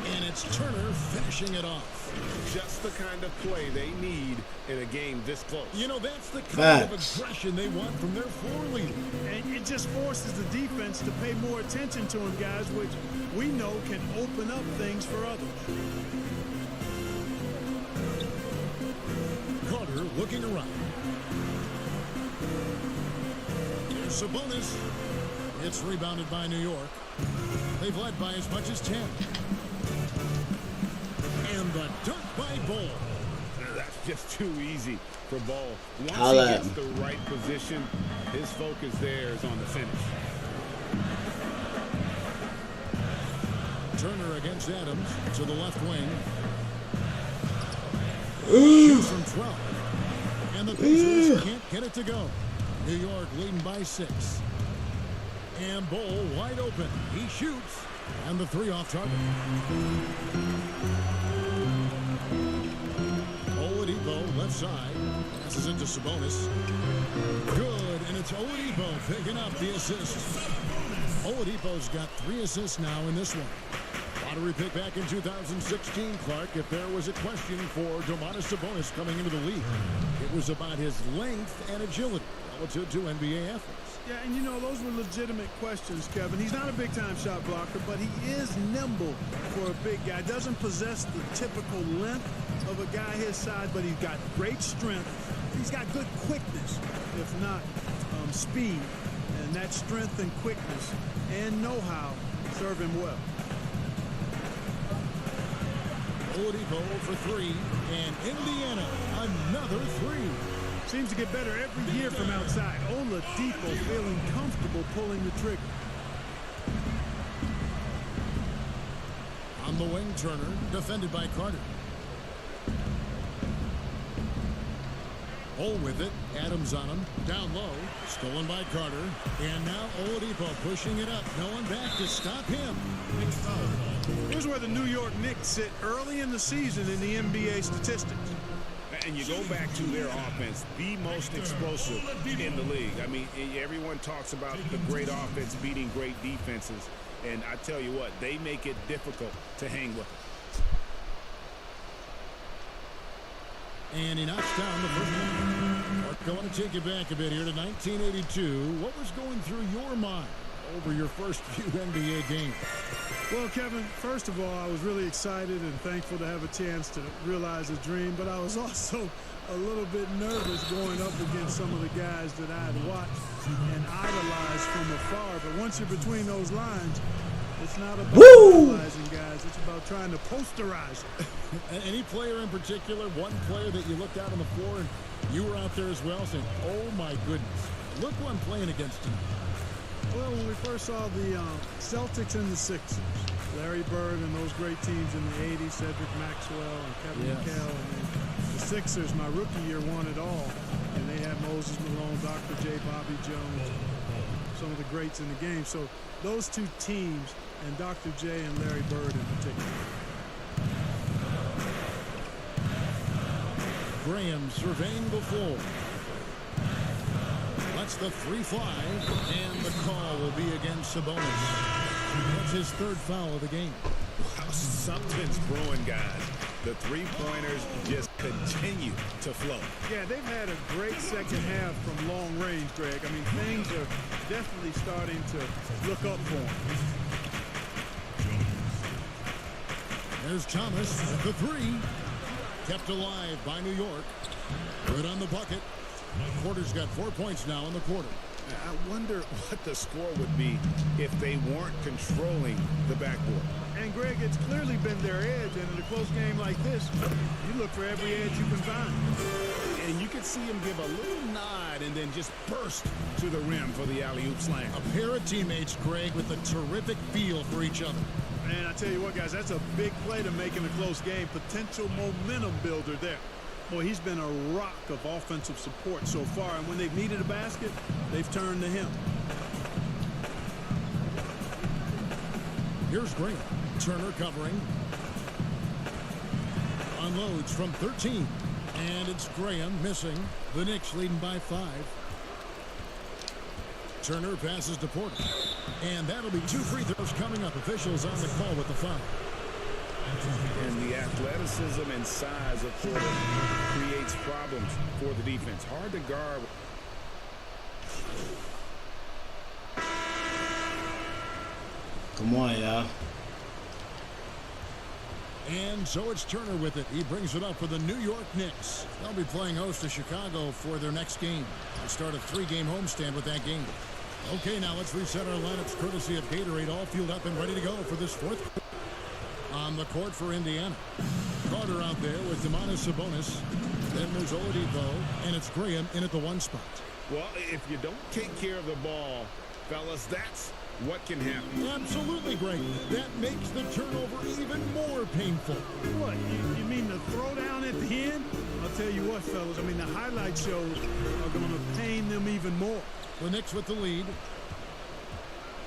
K: and it's Turner finishing it off.
A: Just the kind of play they need in a game this close.
K: You know, that's the kind of aggression they want from their floor leader.
L: And it just forces the defense to pay more attention to him, guys, which we know can open up things for others.
K: Carter looking around. Here's Sabonis. It's rebounded by New York. They've led by as much as 10. And the dunk by Ball.
A: That's just too easy for Ball. Once
J: Holla.
A: he gets the right position, his focus there is on the finish.
K: Turner against Adams to the left wing. Shoots from 12. And the Pacers can't get it to go. New York leading by 6. And Ball wide open. He shoots. And the 3 off target. Oladipo left side. Passes into Sabonis. Good. And it's Oladipo picking up the assist. Oladipo's got 3 assists now in this one. Lottery pick back in 2016, Clark. If there was a question for Domantas Sabonis coming into the league, it was about his length and agility relative to NBA athletes.
L: Yeah, and you know, those were legitimate questions, Kevin. He's not a big-time shot blocker, but he is nimble for a big guy. Doesn't possess the typical length of a guy his size, but he's got great strength. He's got good quickness, if not speed. And that strength and quickness and know-how serve him well.
K: Oladipo for 3, and Indiana another 3.
L: Seems to get better every year from outside. Oladipo feeling comfortable pulling the trigger.
K: On the wing, Turner, defended by Carter. Hole with it. Adams on him. Down low. Stolen by Carter. And now Oladipo pushing it up. No one back to stop him.
L: Here's where the New York Knicks sit early in the season in the NBA statistics.
A: And you go back to their offense, the most explosive in the league. I mean, everyone talks about the great offense beating great defenses. And I tell you what, they make it difficult to hang with.
K: And he knocks down the first one. I want to take you back a bit here to 1982. What was going through your mind over your first few NBA games?
L: Well, Kevin, first of all, I was really excited and thankful to have a chance to realize a dream, but I was also a little bit nervous going up against some of the guys that I had watched and idolized from afar. But once you're between those lines, it's not about idolizing guys. It's about trying to posterize them.
K: Any player in particular, one player that you looked out on the floor and you were out there as well saying, oh my goodness, look who I'm playing against tonight.
L: Well, when we first saw the Celtics and the Sixers, Larry Bird and those great teams in the 80s, Cedric Maxwell and Kevin McHale, and then the Sixers, my rookie year, won it all. And they had Moses Malone, Dr. J, Bobby Jones, some of the greats in the game. So those two teams, and Dr. J and Larry Bird in particular.
K: Graham surveying the floor. Lets the three fly, and the call will be against Sabonis. That's his third foul of the game.
A: Wow, something's brewing, guys. The three-pointers just continue to flow.
L: Yeah, they've had a great second half from long range, Greg. I mean, things are definitely starting to look up for them.
K: There's Thomas at the three. Kept alive by New York. Good on the bucket. Porter's got 4 points now in the quarter.
A: I wonder what the score would be if they weren't controlling the backboard.
L: And, Greg, it's clearly been their edge, and in a close game like this, you look for every edge you can find.
A: And you can see him give a little nod and then just burst to the rim for the alley-oop slam.
K: A pair of teammates, Greg, with a terrific feel for each other.
L: Man, I tell you what, guys, that's a big play to make in a close game. Potential momentum builder there. Boy, he's been a rock of offensive support so far, and when they've needed a basket, they've turned to him.
K: Here's Graham. Turner covering. Unloads from 13. And it's Graham missing. The Knicks leading by 5. Turner passes to Porter. And that'll be 2 free throws coming up. Officials on the call with the foul.
A: And the athleticism and size of Porter creates problems for the defense. Hard to guard.
J: Come on, y'all.
K: And so it's Turner with it. He brings it up for the New York Knicks. They'll be playing host to Chicago for their next game. They start a 3-game homestand with that game. Okay, now let's reset our lineups courtesy of Gatorade, all fueled up and ready to go for this fourth quarter. On the court for Indiana. Carter out there with Domantas Sabonis. Then there's Oladipo, and it's Graham in at the 1 spot.
A: Well, if you don't take care of the ball, fellas, that's what can happen.
K: Absolutely, Greg. That makes the turnover even more painful.
L: What, you mean the throwdown at the end? I'll tell you what, fellas, I mean, the highlight shows are going to pain them even more.
K: The Knicks with the lead.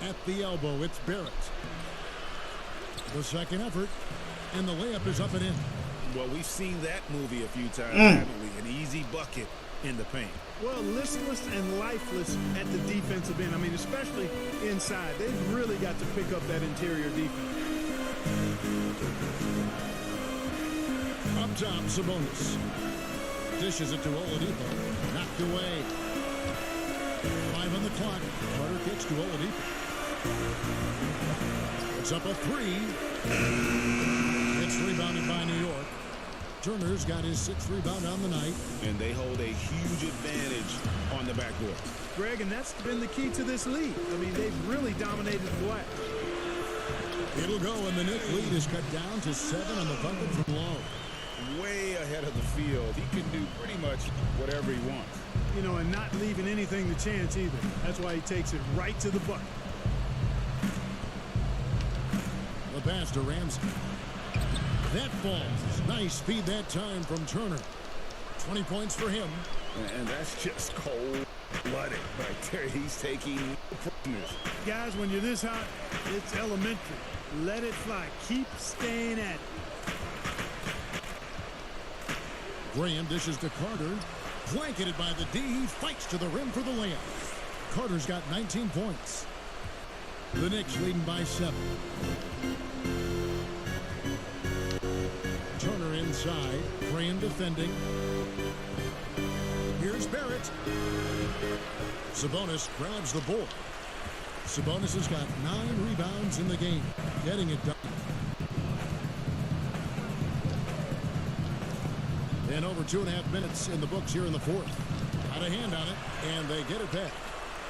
K: At the elbow, it's Barrett. The second effort, and the layup is up and in.
A: Well, we've seen that movie a few times, haven't we? An easy bucket in the paint.
L: Well, listless and lifeless at the defensive end. I mean, especially inside. They've really got to pick up that interior defense.
K: Up top, Sabonis. Dishes it to Oladipo. Knocked away. 5 on the clock. Carter kicks to Oladipo. It's up a 3. It's rebounded by New York. Turner's got his 6th rebound on the night.
A: And they hold a huge advantage on the backboard.
L: Greg, and that's been the key to this league. I mean, they've really dominated the glass.
K: It'll go, and the Knicks lead is cut down to 7 on the bucket from low.
A: way ahead of the field. He can do pretty much whatever he wants.
L: You know, and not leaving anything to chance either. That's why he takes it right to the bucket.
K: The pass to Ramsey. That falls. Nice feed that time from Turner. 20 points for him.
A: And that's just cold-blooded right there. He's taking prisoners.
L: Guys, when you're this hot, it's elementary. Let it fly. Keep staying at it.
K: Graham dishes to Carter. Blanketed by the D. He fights to the rim for the layup. Carter's got 19 points. The Knicks leading by 7. Turner inside. Graham defending. Here's Barrett. Sabonis grabs the board. Sabonis has got 9 rebounds in the game. Getting it done. And over 2.5 minutes in the books here in the fourth. Got a hand on it, and they get it back.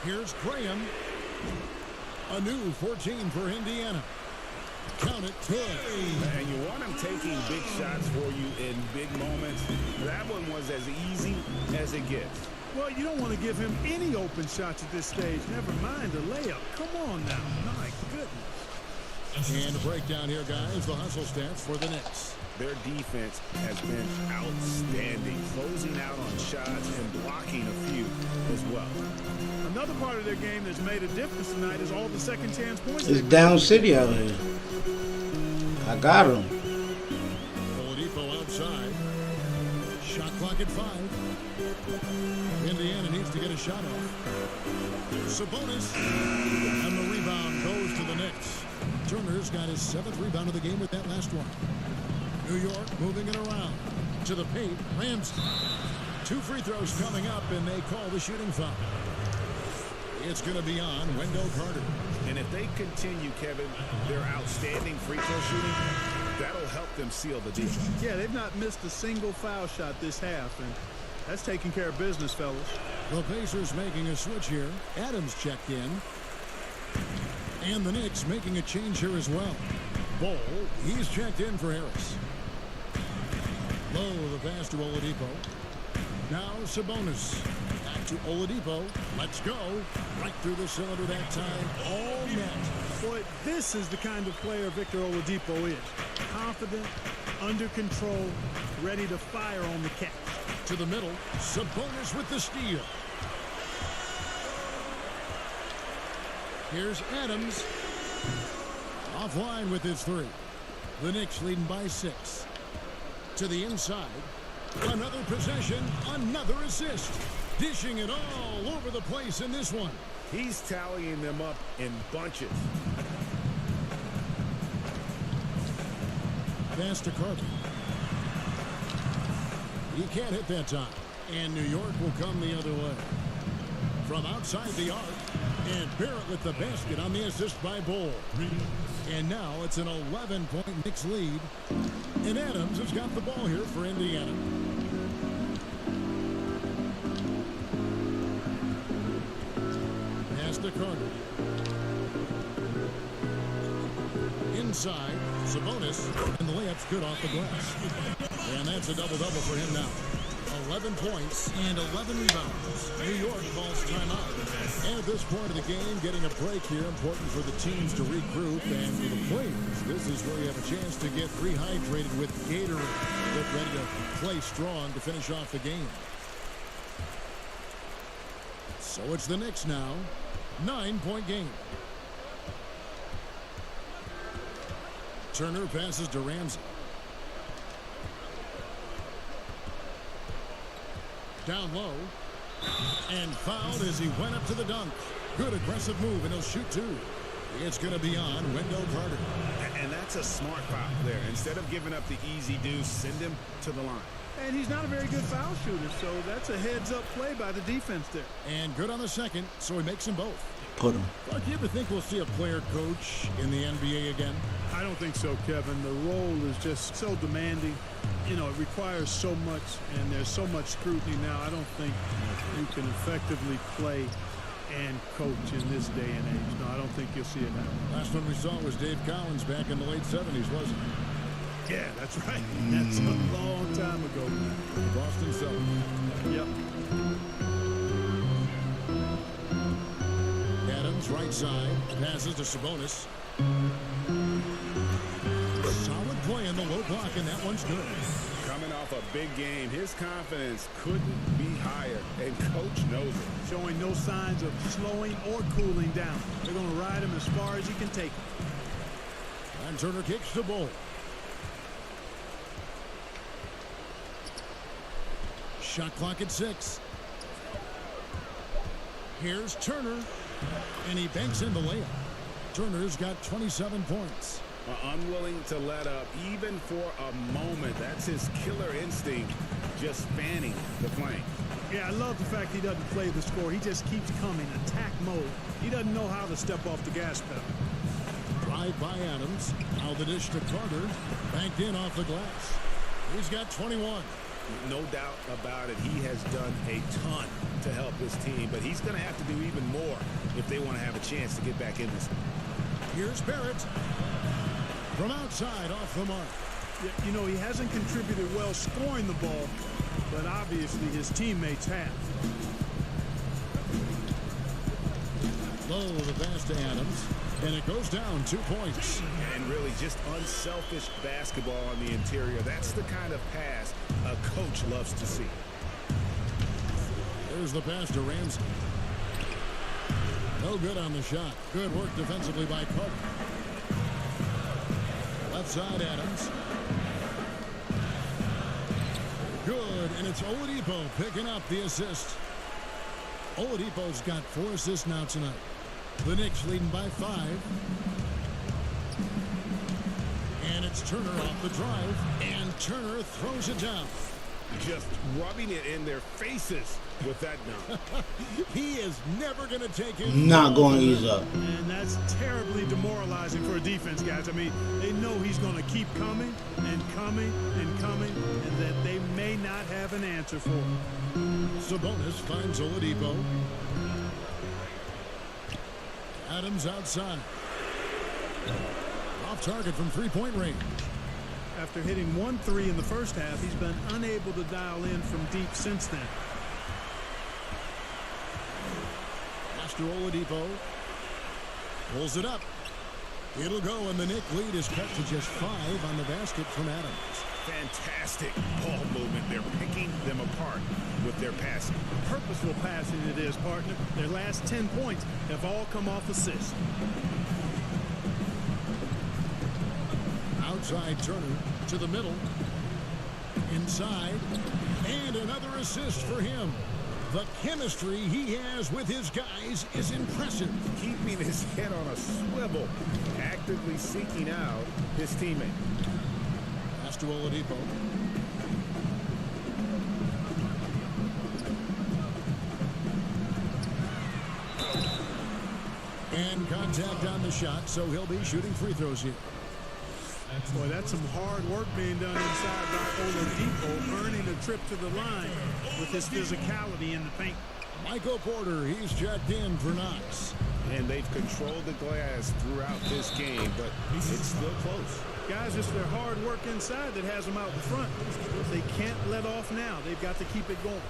K: Here's Graham. A new 14 for Indiana. Count it, 2.
A: And you want him taking big shots for you in big moments. That one was as easy as it gets.
L: Well, you don't want to give him any open shots at this stage. Never mind a layup. Come on now. My goodness.
K: And a breakdown here, guys. The hustle stats for the Knicks.
A: Their defense has been outstanding, closing out on shots and blocking a few as well.
L: Another part of their game that's made a difference tonight is all the second chance points.
J: It's down city out here. I got him.
K: Oladipo outside. Shot clock at 5. Indiana needs to get a shot off. Sabonis. And the rebound goes to the Knicks. Turner's got his 7th rebound of the game with that last one. New York moving it around. To the paint. Ramsey. 2 free throws coming up, and they call the shooting foul. It's going to be on Wendell Carter.
A: And if they continue, Kevin, their outstanding free throw shooting, that'll help them seal the deal.
L: Yeah, they've not missed a single foul shot this half, and that's taking care of business, fellas.
K: The Pacers making a switch here. Adams checked in. And the Knicks making a change here as well. Ball, he's checked in for Harris. Low the pass to Oladipo. Now Sabonis. Back to Oladipo. Let's go. Right through the cylinder that time. All net.
L: Boy, this is the kind of player Victor Oladipo is. Confident, under control, ready to fire on the catch.
K: To the middle. Sabonis with the steal. Here's Adams. Offline with his 3. The Knicks leading by 6. To the inside. Another possession. Another assist. Dishing it all over the place in this one.
A: He's tallying them up in bunches.
K: Pass to Carter. He can't hit that time. And New York will come the other way. From outside the arc. And Barrett with the basket on the assist by Bol. And now it's an 11-point Knicks lead. And Adams has got the ball here for Indiana. Pass to Carter. Inside, Sabonis. And the layup's good off the glass. And that's a double-double for him now. 11 points and 11 rebounds. New York calls timeout. And at this point of the game, getting a break here, important for the teams to regroup. And for the players, this is where you have a chance to get rehydrated with Gatorade. Get ready to play strong to finish off the game. So it's the Knicks now. 9-point game. Turner passes to Ramsey. Down low. And fouled as he went up to the dunk. Good aggressive move, and he'll shoot 2. It's going to be on Wendell Carter.
A: And that's a smart foul there. Instead of giving up the easy deuce, send him to the line.
L: And he's not a very good foul shooter, so that's a heads-up play by the defense there.
K: And good on the second, so he makes them both.
J: Put him.
K: Clark, you ever think we'll see a player coach in the NBA again?
L: I don't think so, Kevin. The role is just so demanding. You know, it requires so much, and there's so much scrutiny now. I don't think you can effectively play and coach in this day and age. No, I don't think you'll see it now.
K: Last one we saw was Dave Collins back in the late 70s, wasn't it?
L: Yeah, that's right. That's a long time ago.
K: Boston Celtics.
L: Yep.
K: Adams, right side, passes to Sabonis. Solid play in the low block, and that one's good.
A: Coming off a big game, his confidence couldn't be higher, and coach knows it.
L: Showing no signs of slowing or cooling down. They're going to ride him as far as he can take him.
K: And Turner kicks the ball. Shot clock at 6. Here's Turner, and he banks in the layup. Turner's got 27 points.
A: Unwilling to let up, even for a moment. That's his killer instinct, just fanning the flank.
L: Yeah, I love the fact he doesn't play the score. He just keeps coming, attack mode. He doesn't know how to step off the gas pedal.
K: Drive by Adams. Now the dish to Carter. Banked in off the glass. He's got 21.
A: No doubt about it. He has done a ton to help this team, but he's going to have to do even more if they want to have a chance to get back in this.
K: Here's Barrett. From outside, off the mark.
L: Yeah, you know, he hasn't contributed well scoring the ball, but obviously his teammates have.
K: Low the pass to Adams, and it goes down 2 points.
A: And really just unselfish basketball on the interior. That's the kind of pass a coach loves to see.
K: There's the pass to Ramsey. No good on the shot. Good work defensively by Carter. Left side, Adams. Good, and it's Oladipo picking up the assist. Oladipo's got 4 assists now tonight. The Knicks leading by 5. And it's Turner off the drive, and Turner throws it down.
A: Just rubbing it in their faces with that dunk.
K: He is never going to take it.
J: Not going to ease up.
L: And that's terribly demoralizing for a defense, guys. I mean, they know he's going to keep coming and coming and coming, and that they may not have an answer for him.
K: Sabonis finds Oladipo. Adams outside. Off target from three-point range.
L: After hitting 1 3 in the first half, he's been unable to dial in from deep since then.
K: Master Oladipo pulls it up. It'll go, and the Knicks lead is cut to just 5 on the basket from Adams.
A: Fantastic ball movement. They're picking them apart with their passing.
L: Purposeful passing it is, partner. Their last 10 points have all come off assists.
K: Outside Turner to the middle. Inside. And another assist for him. The chemistry he has with his guys is impressive.
A: Keeping his head on a swivel. Actively seeking out his teammate.
K: Pass to Oladipo. And contact on the shot, so he'll be shooting free throws here.
L: Boy, that's some hard work being done inside by Oladipo, earning a trip to the line with his physicality in the paint.
K: Michael Porter, he's checked in for Knox.
A: And they've controlled the glass throughout this game, but it's still close.
L: Guys, it's their hard work inside that has them out in front. They can't let off now. They've got to keep it going.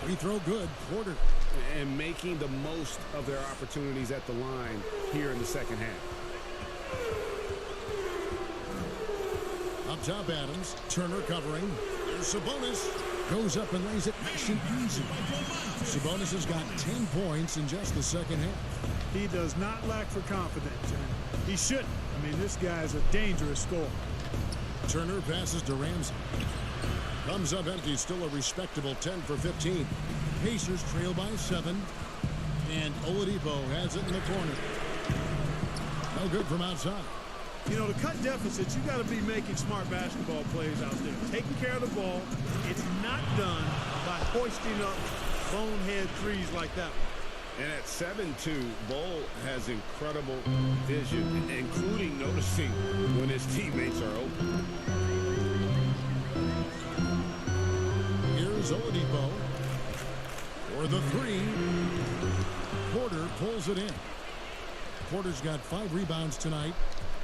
K: Free throw good, Porter.
A: And making the most of their opportunities at the line here in the second half.
K: Up top, Adams. Turner covering. There's Sabonis. Goes up and lays it nice and easy. Sabonis has got 10 points in just the second half.
L: He does not lack for confidence, and he shouldn't. I mean, this guy's a dangerous scorer.
K: Turner passes to Ramsey. Comes up empty, still a respectable 10 for 15. Pacers trail by 7. And Oladipo has it in the corner. No good from outside.
L: You know, to cut deficits, you got to be making smart basketball plays out there. Taking care of the ball. It's not done by hoisting up bonehead threes like that one.
A: And at 7-2, Bull has incredible vision, including noticing when his teammates are open.
K: Here's Oladipo. for the three. Porter pulls it in. Porter's got 5 rebounds tonight.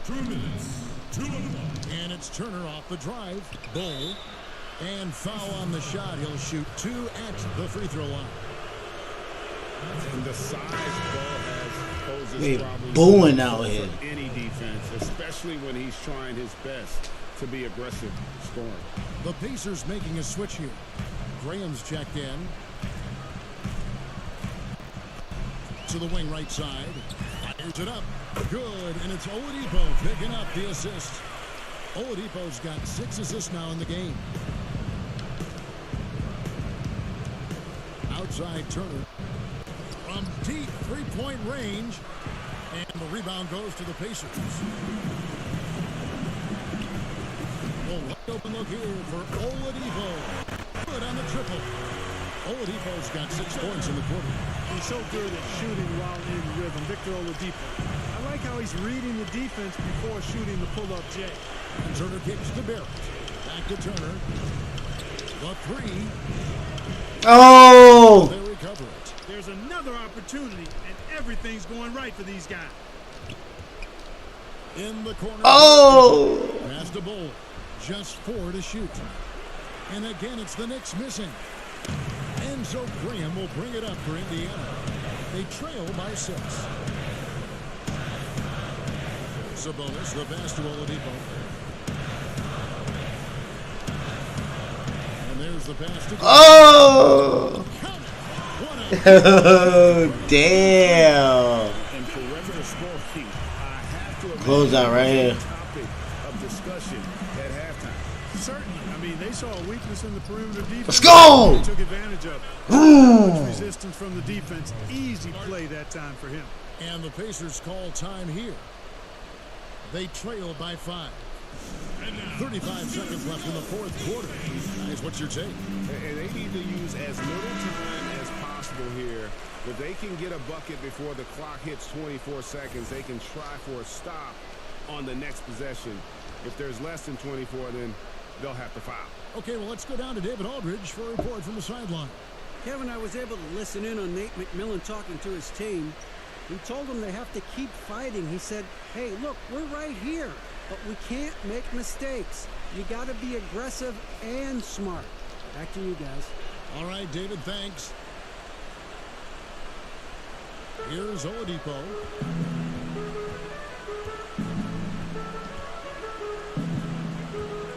K: 2 minutes. 2 and it's Turner off the drive. Bull. And foul on the shot. He'll shoot 2 at the free throw line.
A: And the size Ball has poses
J: They
A: problems
J: booing out here.
A: for any defense, especially when he's trying his best to be aggressive scoring.
K: The Pacers making a switch here. Graham's checked in. To the wing right side. Fires it up. Good. And it's Oladipo picking up the assist. Oladipo's got 6 assists now in the game. Outside Turner. From deep 3-point range. And the rebound goes to the Pacers. A wide open look here for Oladipo. Good on the triple. Oladipo's got 6 points in the quarter.
L: He's so good at shooting while in rhythm. Victor Oladipo. I like how he's reading the defense before shooting the pull-up J.
K: And Turner kicks to Barrett. Back to Turner. The 3.
J: Oh!
K: They recover it.
L: There's another opportunity, and everything's going right for these guys.
K: In the corner.
J: Oh!
K: Pass to Bull. Just 4 to shoot. And again, it's the Knicks missing. Enzo Graham will bring it up for Indiana. They trail by 6. Sabonis, the pass to Oladipo. And there's the pass to...
J: Oh! Damn.
A: And perimeter scoring, I have to
J: Close out right here.
A: topic of discussion at halftime.
L: Certainly. I mean, they saw a weakness in the perimeter defense.
J: Let's go!
L: They took advantage of it. Much resistance from the defense. Easy play that time for him.
K: And the Pacers call time here. They trail by 5. 35 seconds left in the 4th quarter. Guys, what's your take?
A: And they need to use as little time as possible here. If they can get a bucket before the clock hits 24 seconds, they can try for a stop on the next possession. If there's less than 24, then they'll have to foul.
K: Okay, well, let's go down to David Aldridge for a report from the sideline.
G: Kevin, I was able to listen in on Nate McMillan talking to his team. He told them they have to keep fighting. He said, hey, look, we're right here, but we can't make mistakes. You got to be aggressive and smart. Back to you guys.
K: All right, David, thanks. Here's Oladipo.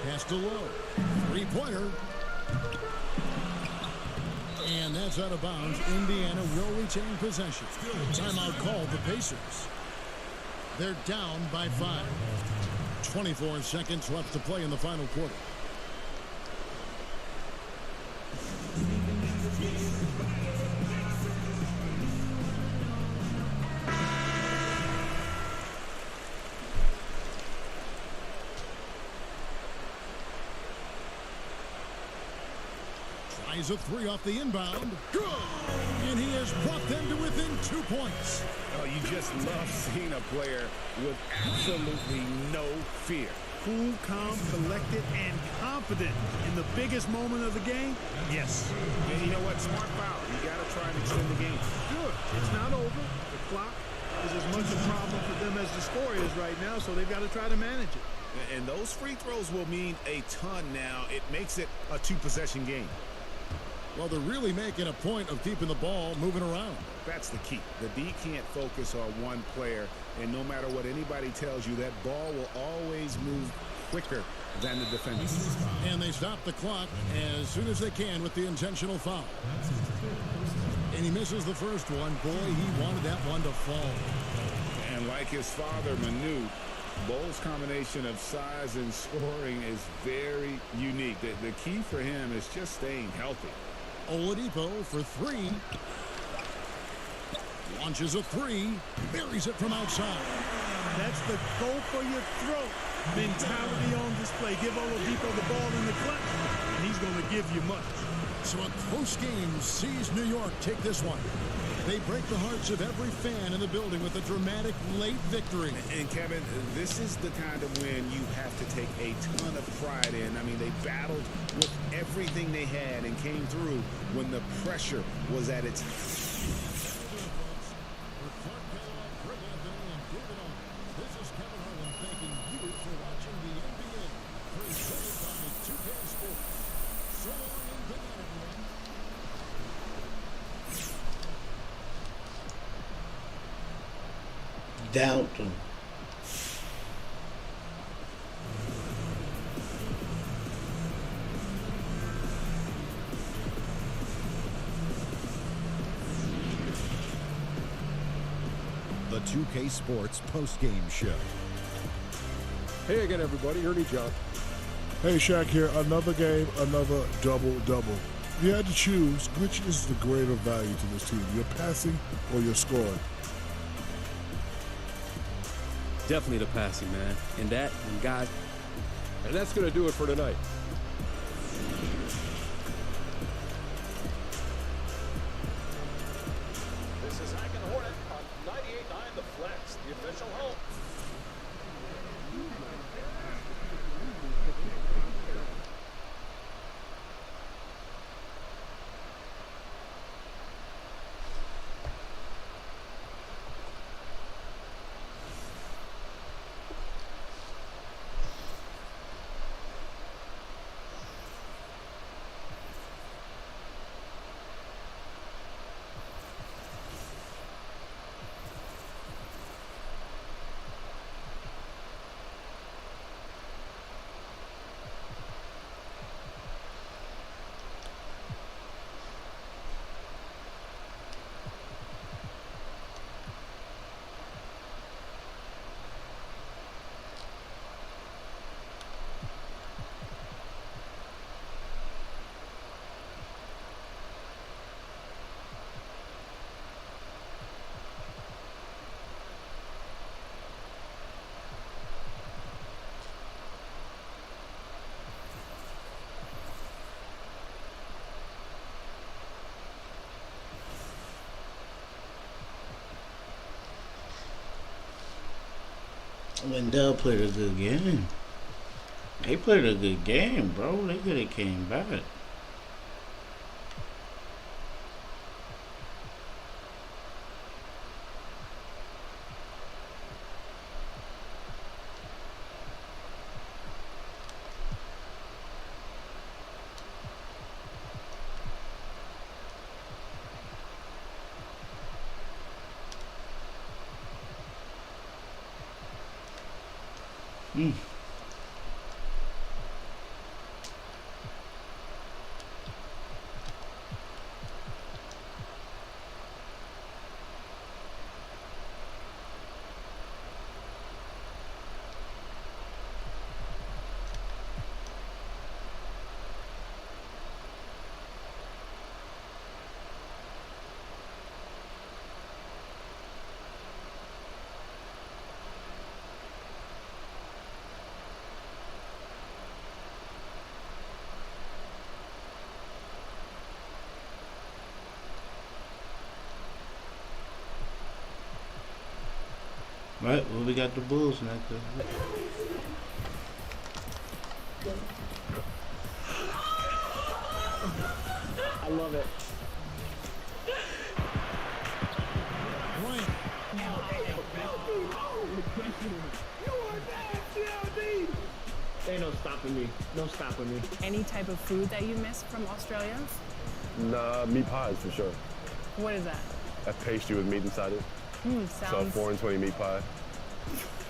K: Pass to Low. 3-pointer. And that's out of bounds. Indiana will retain possession. Timeout called the Pacers. They're down by 5. 24 seconds left to play in the final quarter. Tries a 3 off the inbound. Good! And he has brought them to within 2 points.
A: Oh, you just love seeing a player with absolutely no fear.
L: Cool, calm, collected, and confident in the biggest moment of the game? Yes.
A: And you know what? Smart foul. You got to try and extend the game.
L: Sure. It's not over. The clock is as much a problem for them as the score is right now, so they've got to try to manage it.
A: And those free throws will mean a ton now. It makes it a 2-possession game.
K: Well, they're really making a point of keeping the ball moving around.
A: That's the key. The D can't focus on one player, and no matter what anybody tells you, that ball will always move quicker than the defenders.
K: And they stop the clock as soon as they can with the intentional foul. And he misses the first one. Boy, he wanted that one to fall.
A: And like his father, Manu, Bull's combination of size and scoring is very unique. The key for him is just staying healthy.
K: Oladipo for 3. Launches a 3. Buries it from outside.
L: That's the go for your throat mentality on display. Give Oladipo the ball in the clutch, and he's going to give you much.
K: So a close game sees New York take this one. They break the hearts of every fan in the building with a dramatic late victory.
A: And Kevin, this is the kind of win you have to take a ton of pride in. I mean, they battled with everything they had and came through when the pressure was at its
J: Doubt them.
K: The 2K Sports post-game show.
M: Hey again, everybody. Ernie John.
L: Hey, Shaq here. Another game, another double-double. If you had to choose, which is the greater value to this team, your passing or your scoring?
N: Definitely the passing, man. And God.
M: And that's going to do it for tonight.
O: This is Hack and Hornet on 98.9 The Flex, the official home.
J: Wendell played a good game. They played a good game, bro. They could have came back. Right, well, we got the Bulls next.
E: I love it. Ain't no stopping me. No stopping me.
F: Any type of food that you miss from Australia?
M: Nah, meat pies for sure.
F: What is that?
M: A pastry with meat inside it. So
F: Sounds...
M: 4 and 20 meat pie.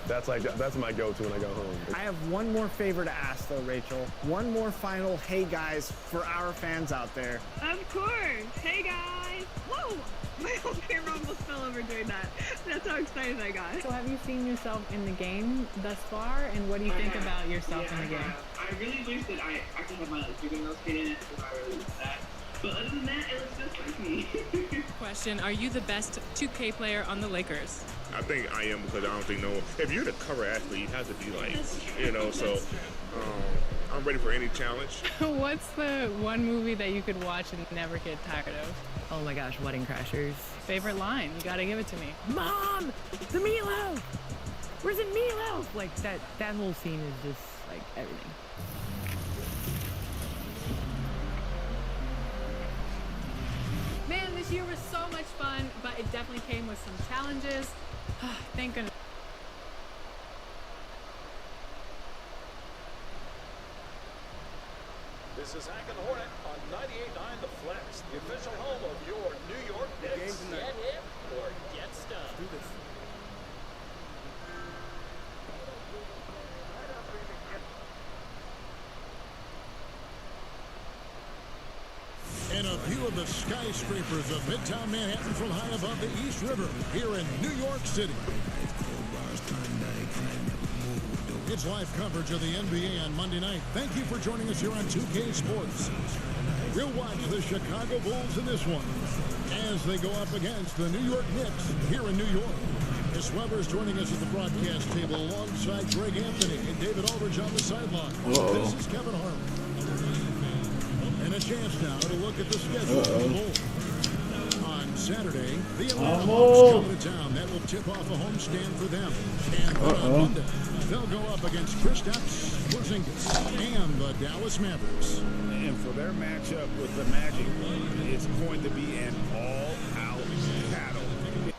M: That's my go-to when I go home.
E: I have one more favor to ask though, Rachel. One more final hey guys for our fans out there.
P: Of course. Hey guys. Whoa! My whole camera almost fell over doing that. That's how excited I got.
F: So have you seen yourself in the game thus far, and what do you think about yourself in the game?
Q: I really wish that I actually had my like fingernails hidden if I released that.
P: But other than that, it looks just like me.
F: Question, are you the best 2K player on the Lakers?
Q: I think I am because I don't think no one. If you're the cover athlete, you have to be like, you know. So I'm ready for any challenge.
F: What's the one movie that you could watch and never get tired of?
R: Oh my gosh, Wedding Crashers.
F: Favorite line? You gotta give it to me.
R: Mom, the meatloaf. Where's the meatloaf? Like that whole scene is just like everything.
F: Man, this year was so much fun, but it definitely came with some challenges. Thank goodness.
O: This is Hack and Hornet on 98.9 The Flex, the official home of your New York Knicks. Get hip or get stuck. Do this.
K: And a view of the skyscrapers of Midtown Manhattan from high above the East River here in New York City. It's live coverage of the NBA on Monday night. Thank you for joining us here on 2K Sports. We'll watch the Chicago Bulls in this one as they go up against the New York Knicks here in New York. Chris Weber is joining us at the broadcast table alongside Greg Anthony and David Aldridge on the sideline. This is Kevin Harlan. And a chance now to look at the schedule of the Bulls. On Saturday, the Atlanta Hawks come to town. That will tip off a homestand for them. And then on Monday, they'll go up against Kristaps Porzingis and the Dallas Mavericks.
A: And for their matchup with the Magic, it's going to be an all-out battle.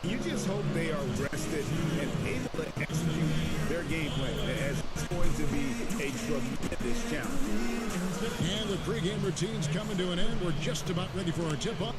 A: You just hope they are rested and able to execute their game plan, as it's going to be a tremendous challenge.
K: And with pregame routines coming to an end, we're just about ready for our tip-off.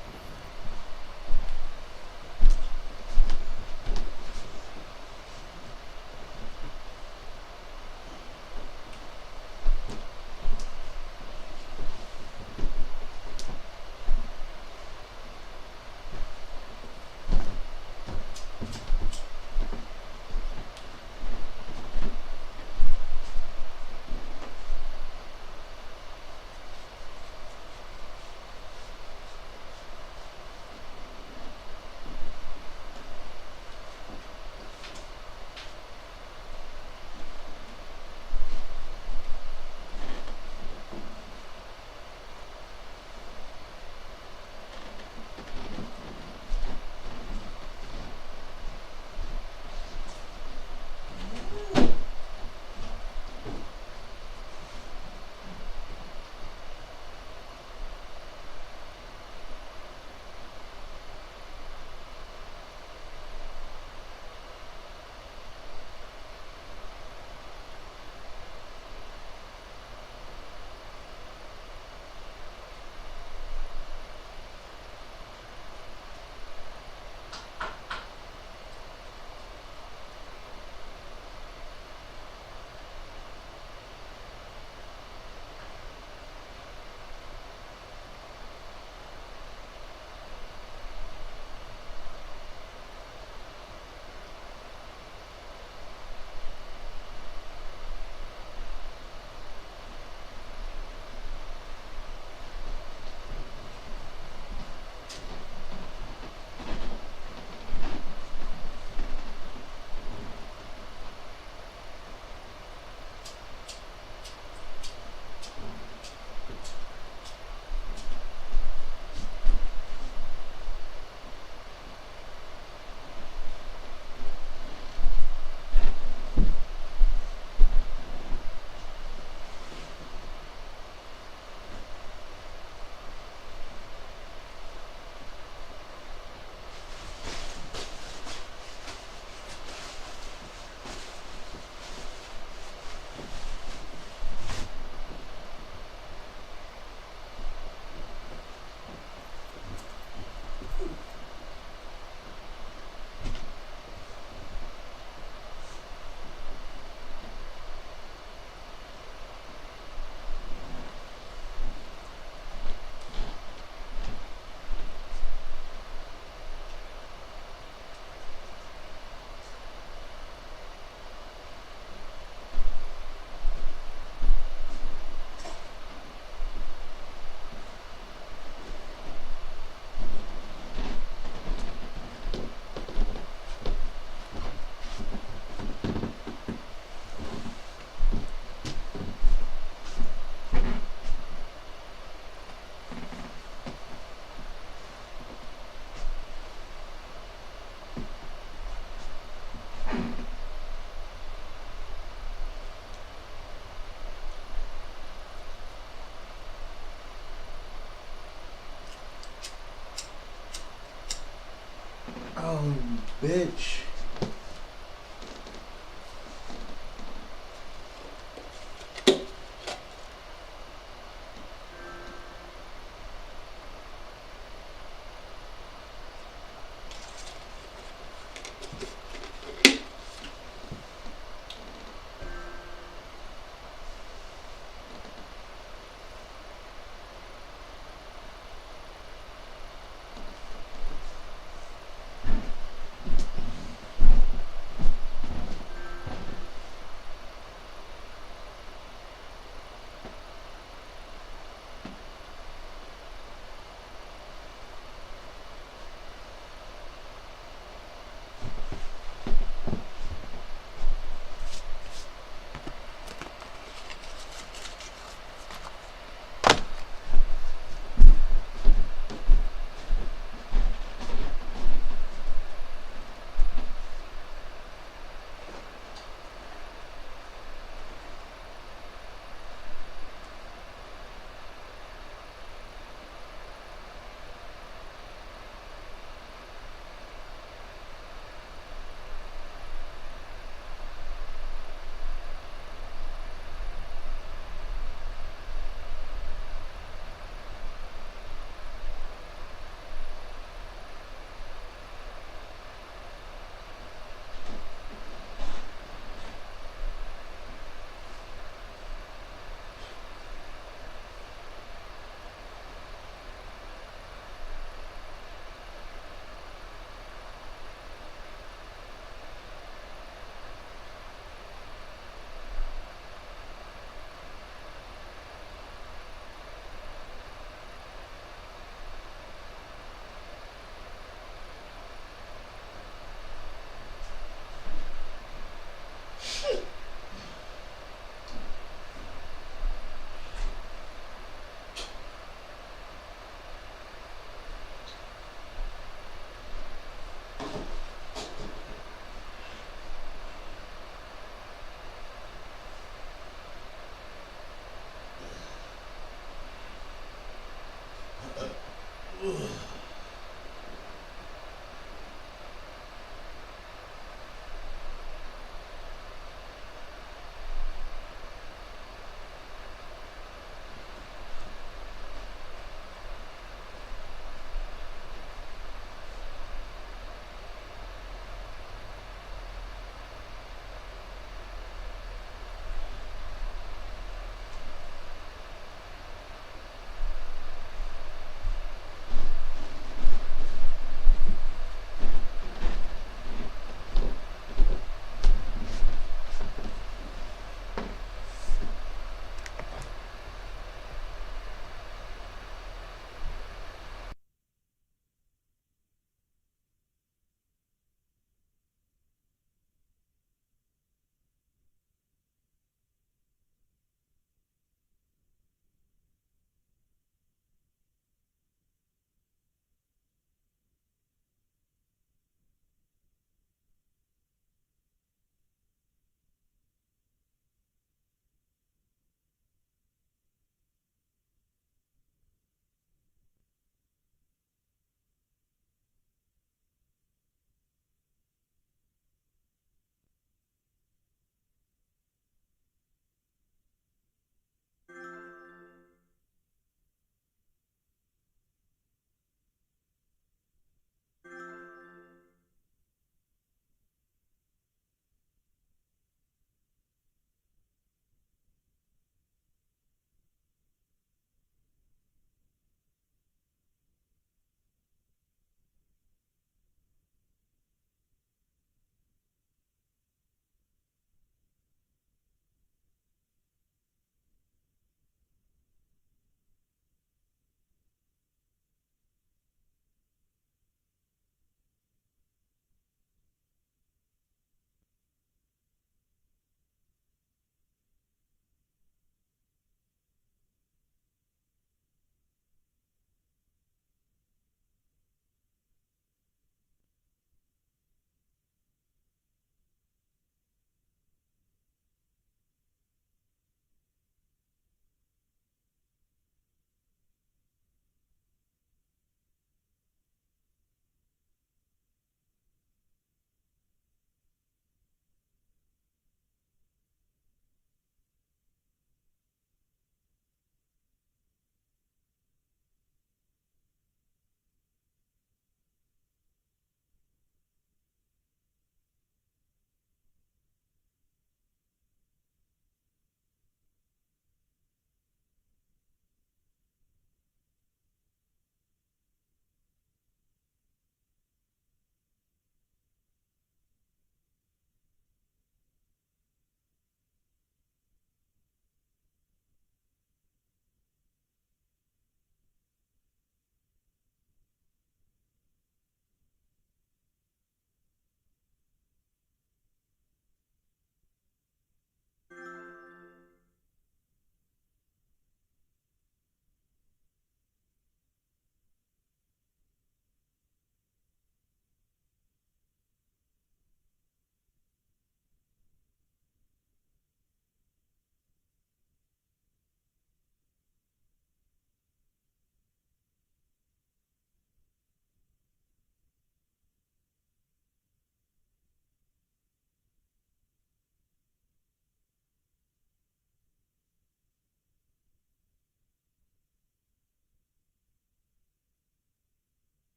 J: bitch.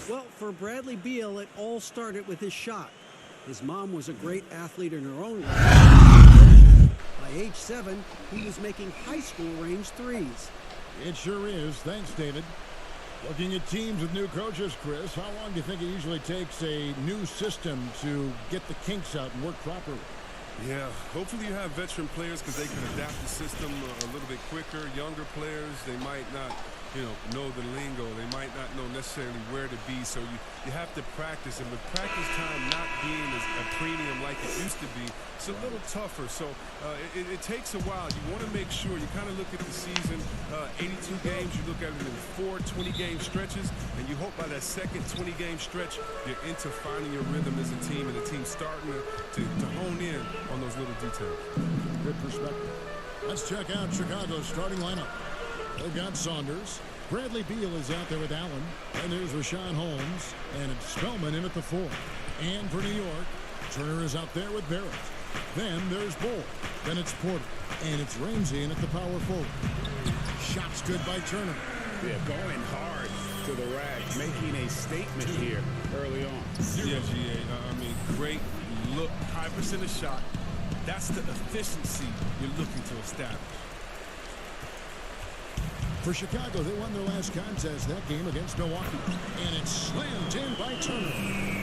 G: Well, for Bradley Beal, it all started with his shot. His mom was a great athlete in her own right. By age 7, he was making high school range threes.
K: It sure is. Thanks, David. Looking at teams with new coaches, Chris, how long do you think it usually takes a new system to get the kinks out and work properly?
S: Yeah, hopefully you have veteran players because they can adapt the system a little bit quicker. Younger players, they might not, know the lingo. They might not know necessarily where to be. So you have to practice. And with practice time not being as a premium like it used to be, it's a little tougher. So it takes a while. You want to make sure you kind of look at the season, 82 games. You look at it in 4 20-game stretches, and you hope by that second 20-game stretch, you're into finding your rhythm as a team, and the team's starting to hone in on those little details.
K: Good perspective. Let's check out Chicago's starting lineup. They've got Saunders. Bradley Beal is out there with Allen. And there's Rashawn Holmes. And it's Spellman in at the 4. And for New York, Turner is out there with Barrett. Then there's Bull. Then it's Porter. And it's Ramsey in at the power forward. Shots good by Turner.
A: Yeah, going hard to the rack, making a statement here early on.
S: Yeah, GA. Great look, high percentage shot. That's the efficiency you're looking to establish.
K: For Chicago, they won their last contest, that game against Milwaukee. And it's slammed in by Turner.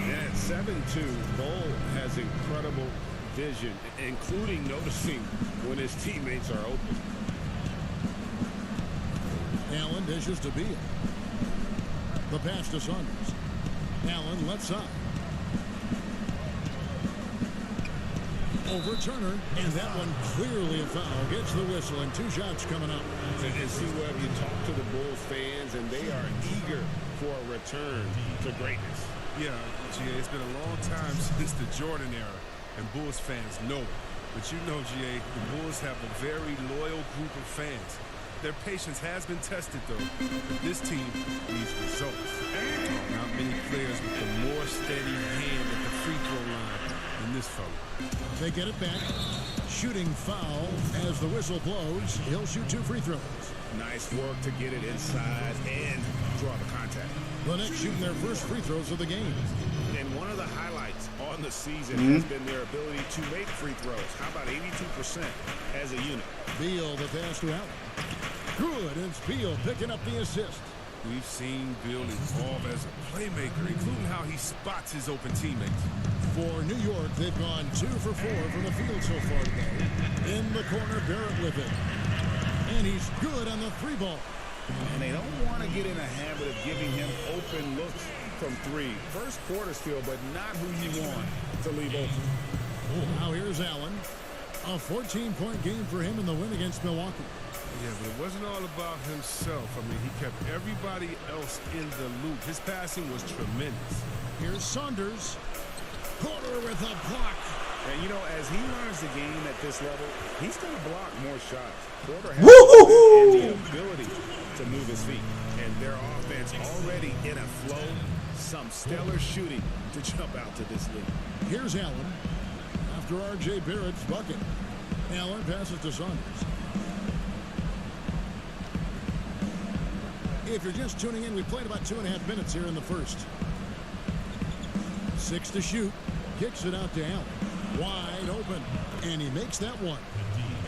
A: Yeah, 7-2. Bull has incredible vision, including noticing when his teammates are open.
K: Allen dishes to Beal. The pass to Saunders. Allen left side. Over Turner, and that one clearly a foul. Gets the whistle, and 2 shots coming up.
A: And see, Webb, you talk to the Bulls fans, and they are eager for a return to greatness.
S: Yeah, GA, it's been a long time since the Jordan era, and Bulls fans know it. But you know, GA, the Bulls have a very loyal group of fans. Their patience has been tested, though. But this team needs results. Not many players with the more steady hand at the free throw line than this fella.
K: They get it back. Shooting foul as the whistle blows. He'll shoot 2 free throws.
A: Nice work to get it inside and draw the contact.
K: The Knicks shooting their first free throws of the game.
A: And one of the highlights on the season has been their ability to make free throws. How about 82% as a unit?
K: Beal, the pass to Allen. Good, and it's Beal picking up the assist.
S: We've seen Beal evolve as a playmaker, including how he spots his open teammates.
K: For New York, they've gone 2 for 4 from the field so far today. In the corner, Barrett with it. And he's good on the 3-ball.
A: And they don't want to get in a habit of giving him open looks from 3. First quarter still, but not who you want to leave open.
K: Now here's Allen. A 14-point game for him in the win against Milwaukee.
S: Yeah, but it wasn't all about himself. He kept everybody else in the loop. His passing was tremendous.
K: Here's Saunders. Porter with a block.
A: And, as he learns the game at this level, he's going to block more shots. Porter has the ability to move his feet. And their offense already in a flow. Some stellar shooting to jump out to this league.
K: Here's Allen. After R.J. Barrett's bucket. Allen passes to Saunders. If you're just tuning in, we played about 2.5 minutes here in the first. 6 to shoot. Kicks it out to Allen. Wide open. And he makes that one.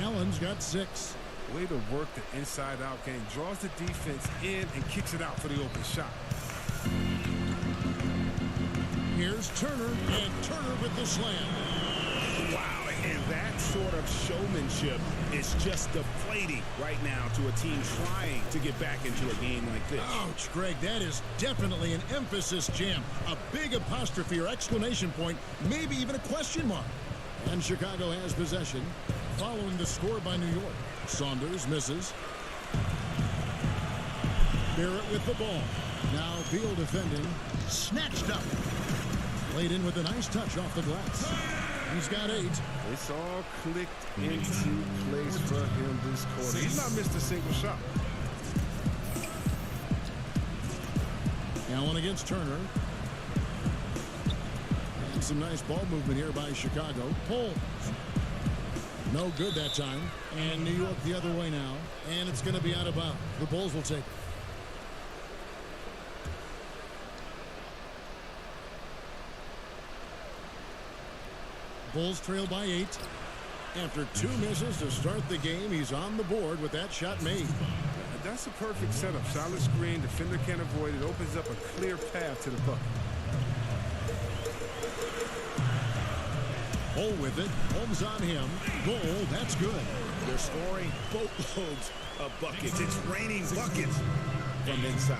K: Allen's got 6.
S: Way to work the inside-out game. Draws the defense in and kicks it out for the open shot.
K: Here's Turner. And Turner with the slam.
A: Wow, and that sort of showmanship is just deflating right now to a team trying to get back into a game like this.
K: Ouch, Greg, that is definitely an emphasis jam. A big apostrophe or exclamation point, maybe even a question mark. And Chicago has possession following the score by New York. Saunders misses. Barrett with the ball. Now Beal defending. Snatched up. Laid in with a nice touch off the glass. He's got 8.
S: It's all clicked into place for him this quarter. He's not missed a single shot.
K: Allen against Turner. And some nice ball movement here by Chicago. Holmes. No good that time. And New York the other way now. And it's going to be out of bounds. The Bulls will take it. Bulls trail by 8. After 2 misses to start the game, he's on the board with that shot made.
S: That's a perfect setup. Solid screen, defender can't avoid it. Opens up a clear path to the bucket.
K: Bull with it. Holmes on him. Bull, that's good.
A: They're scoring boatloads of buckets. It's raining buckets from inside.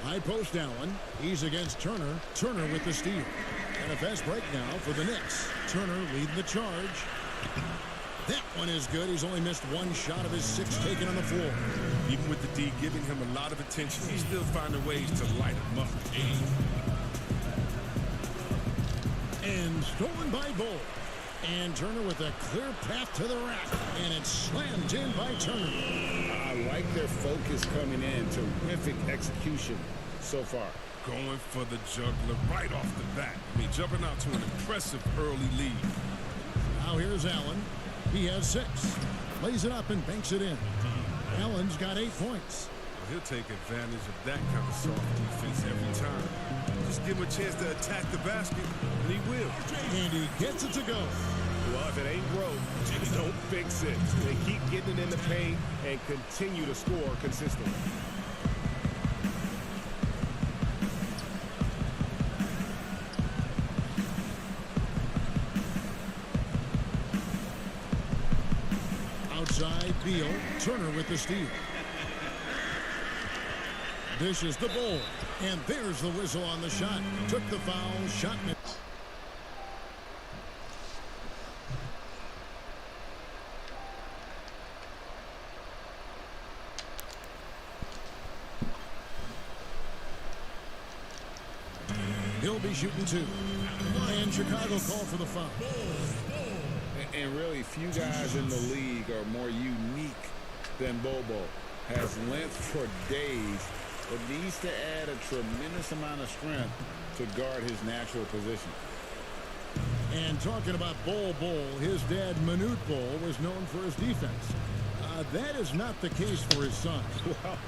K: High post Allen. He's against Turner. Turner with the steal. And a fast break now for the Knicks. Turner leading the charge. That one is good. He's only missed 1 shot of his 6 taken on the floor.
S: Even with the D giving him a lot of attention, he's still finding ways to light him up.
K: And stolen by Bull. And Turner with a clear path to the rack. And it's slammed in by Turner.
A: I like their focus coming in. Terrific execution so far.
S: Going for the juggler right off the bat. I mean, jumping out to an impressive early lead.
K: Now here's Allen. He has 6. Lays it up and banks it in. Allen's got 8 points.
S: Well, he'll take advantage of that kind of soft defense every time. Just give him a chance to attack the basket, and he will.
K: And he gets it to go.
A: Well, if it ain't broke, you don't fix it. They keep getting it in the paint and continue to score consistently.
K: Outside, Beal. Turner with the steal. Dishes the Bull. And there's the whistle on the shot. Took the foul. Shot missed. He'll be shooting 2. And Chicago called for the foul.
A: And really, few guys in the league are more unique than Bobo. Has length for days, but needs to add a tremendous amount of strength to guard his natural position.
K: And talking about Bull, his dad, Manute Bull, was known for his defense. That is not the case for his son.
A: Well,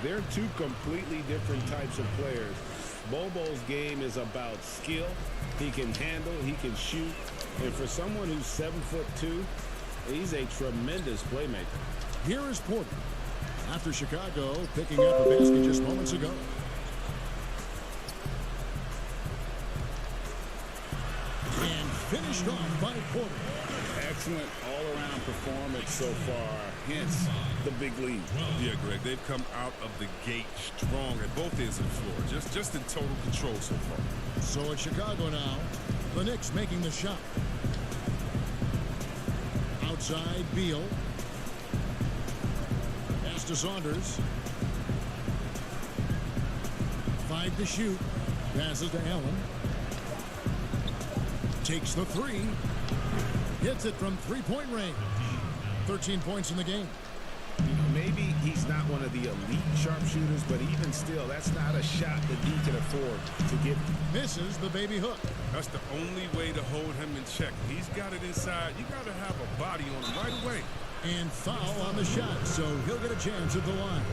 A: they're 2 completely different types of players. Bobo's game is about skill. He can handle, he can shoot. And for someone who's 7'2", he's a tremendous playmaker.
K: Here is Porter. After Chicago picking up a basket just moments ago. And finished off by Porter.
A: Excellent all-around performance so far, hence the big lead.
S: Yeah, Greg, they've come out of the gate strong at both ends of the floor, just in total control so far.
K: So at Chicago now, the Knicks making the shot. Outside, Beal. Pass to Saunders. 5 to shoot. Passes to Allen. Takes the 3. Hits it from 3-point range. 13 points in the game.
A: Maybe he's not one of the elite sharpshooters, but even still, that's not a shot that he can afford to give.
K: Misses the baby hook.
S: That's the only way to hold him in check. He's got it inside. You got to have a body on him right away.
K: And foul on the shot, so he'll get a chance at the line.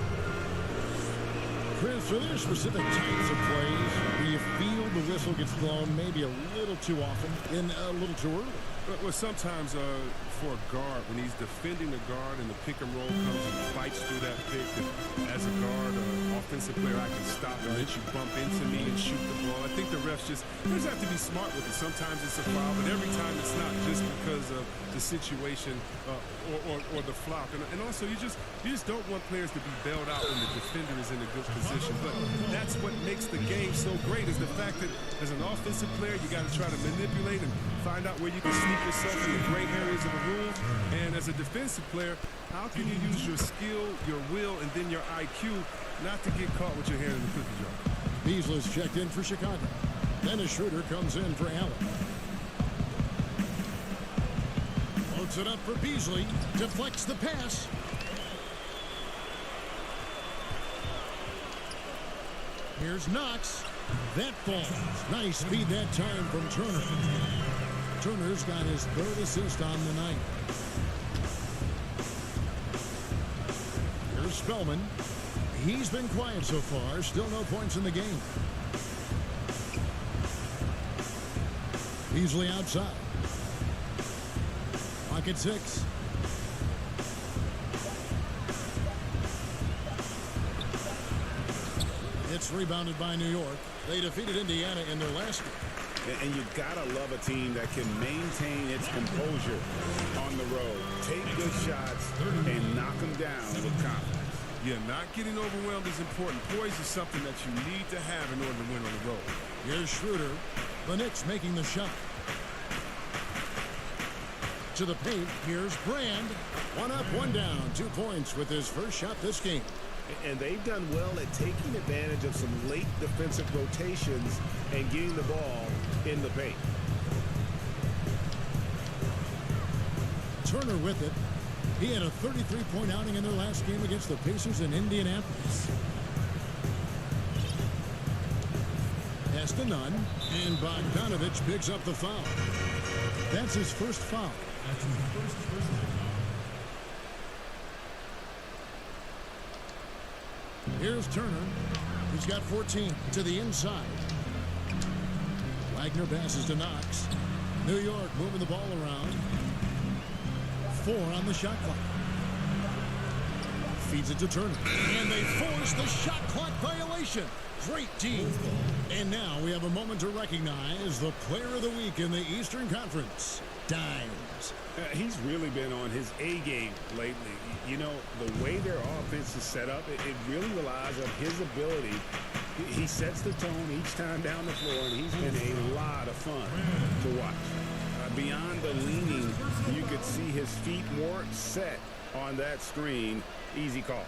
K: Chris, are there specific types of plays where you feel the whistle gets blown maybe a little too often and a little too early?
S: Well, sometimes for a guard, when he's defending the guard and the pick and roll comes and fights through that pick, and as a guard, offensive player, I can stop and let you bump into me and shoot the ball. I think the refs just have to be smart with it. Sometimes it's a foul, but every time it's not, just because of the situation or the flop. And also, you just don't want players to be bailed out when the defender is in a good position. But that's what makes the game so great, is the fact that as an offensive player, you got to try to manipulate and find out where you can sneak yourself in the gray areas of the rules. And as a defensive player, how can you use your skill, your will, and then your IQ not to get caught with your hand in the cookie jar?
K: Beasley's checked in for Chicago. Dennis Schroeder comes in for Allen. Loads it up for Beasley. Deflects the pass. Here's Knox. That falls. Nice speed that time from Turner. Turner's got his 3rd assist on the night. Here's Spellman. He's been quiet so far. Still no points in the game. Beasley outside. Clock at 6. It's rebounded by New York. They defeated Indiana in their last game.
A: And you gotta love a team that can maintain its composure on the road, take good shots, and knock them down with confidence.
S: Yeah, not getting overwhelmed is important. Poise is something that you need to have in order to win on the road.
K: Here's Schroeder. The Knicks making the shot. To the paint, here's Brand. 1 up, 1 down. 2 points with his first shot this game.
A: And they've done well at taking advantage of some late defensive rotations and getting the ball in the paint.
K: Turner with it. He had a 33-point outing in their last game against the Pacers in Indianapolis. Pass to Nunn, and Bogdanovich picks up the foul. That's his first foul. Here's Turner. He's got 14 to the inside. Wagner passes to Knox. New York moving the ball around. 4 on the shot clock. Feeds it to Turner. And they force the shot clock violation. Great team. And now we have a moment to recognize the player of the week in the Eastern Conference, Dimes.
A: He's really been on his A game lately. You know, the way their offense is set up, it really relies on his ability. He sets the tone each time down the floor, and he's been a lot of fun to watch. Beyond the leaning, you could see his feet more set on that screen. Easy call.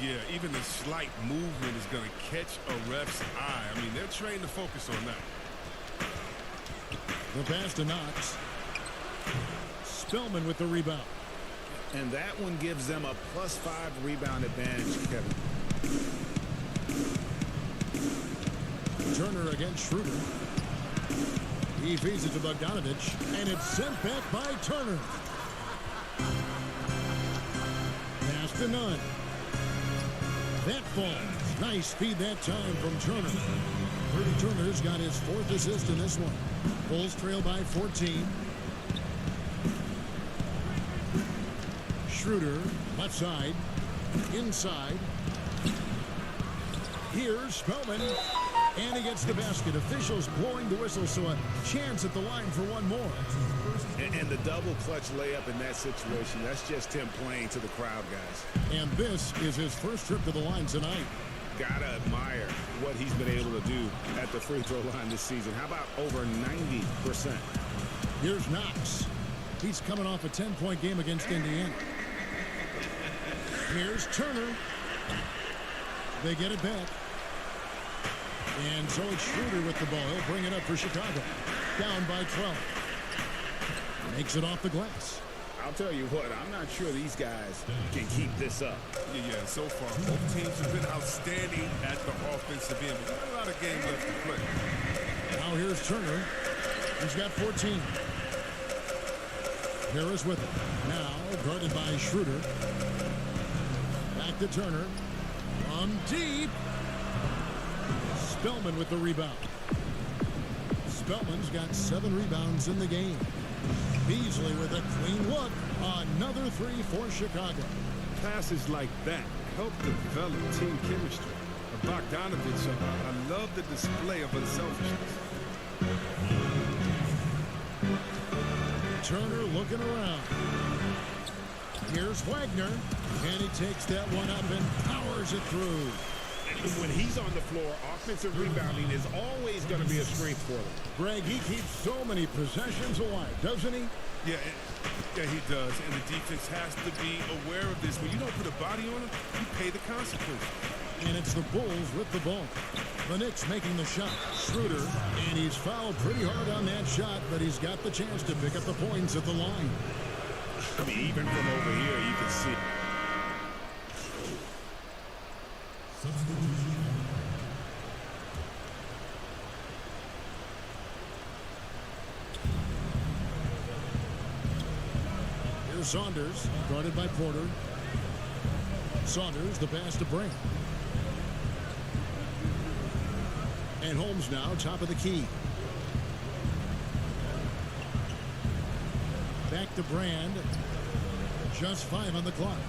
S: Yeah, even the slight movement is going to catch a ref's eye. I mean, they're trained to focus on that.
K: The pass to Knox. Spellman with the rebound.
A: And that one gives them a +5 rebound advantage, Kevin.
K: Turner against Schroeder. He feeds it to Bogdanovich, and it's sent back by Turner. Pass to Nunn. That falls. Nice feed that time from Turner. Turner's got his 4th assist in this one. Bulls trail by 14. Schroeder, left side, inside. Here's Spellman, and he gets the basket. Officials blowing the whistle, so a chance at the line for one more.
A: And the double clutch layup in that situation, that's just him playing to the crowd, guys.
K: And this is his first trip to the line tonight.
A: Gotta admire what he's been able to do at the free throw line this season. How about over 90%?
K: Here's Knox. He's coming off a 10-point game against Indiana. Here's Turner. They get it back. And so it's Schroeder with the ball. He'll bring it up for Chicago. Down by 12. Makes it off the glass.
A: I'll tell you what, I'm not sure these guys can keep this up.
S: Yeah, so far, both teams have been outstanding at the offensive end. But not a lot of game left to play.
K: Now here's Turner. He's got 14. Harris with it. Now guarded by Schroeder. Back to Turner. From deep. Spellman with the rebound. Spellman's got 7 rebounds in the game. Beasley with a clean look. Another 3 for Chicago.
S: Passes like that help develop team chemistry. Bogdanovich, I love the display of unselfishness.
K: Turner looking around. Here's Wagner, and he takes that one up and powers it through.
A: When he's on the floor, offensive rebounding is always going to be a strength for them.
K: Greg, he keeps so many possessions alive, doesn't he?
S: Yeah, he does. And the defense has to be aware of this. When you don't put a body on him, you pay the consequences.
K: And it's the Bulls with the ball. The Knicks making the shot. Schroeder, and he's fouled pretty hard on that shot, but he's got the chance to pick up the points at the line.
A: I mean, even from over here, you can see.
K: Here's Saunders, guarded by Porter. Saunders, the pass to Brand. And Holmes now, top of the key. Back to Brand. Just 5 on the clock.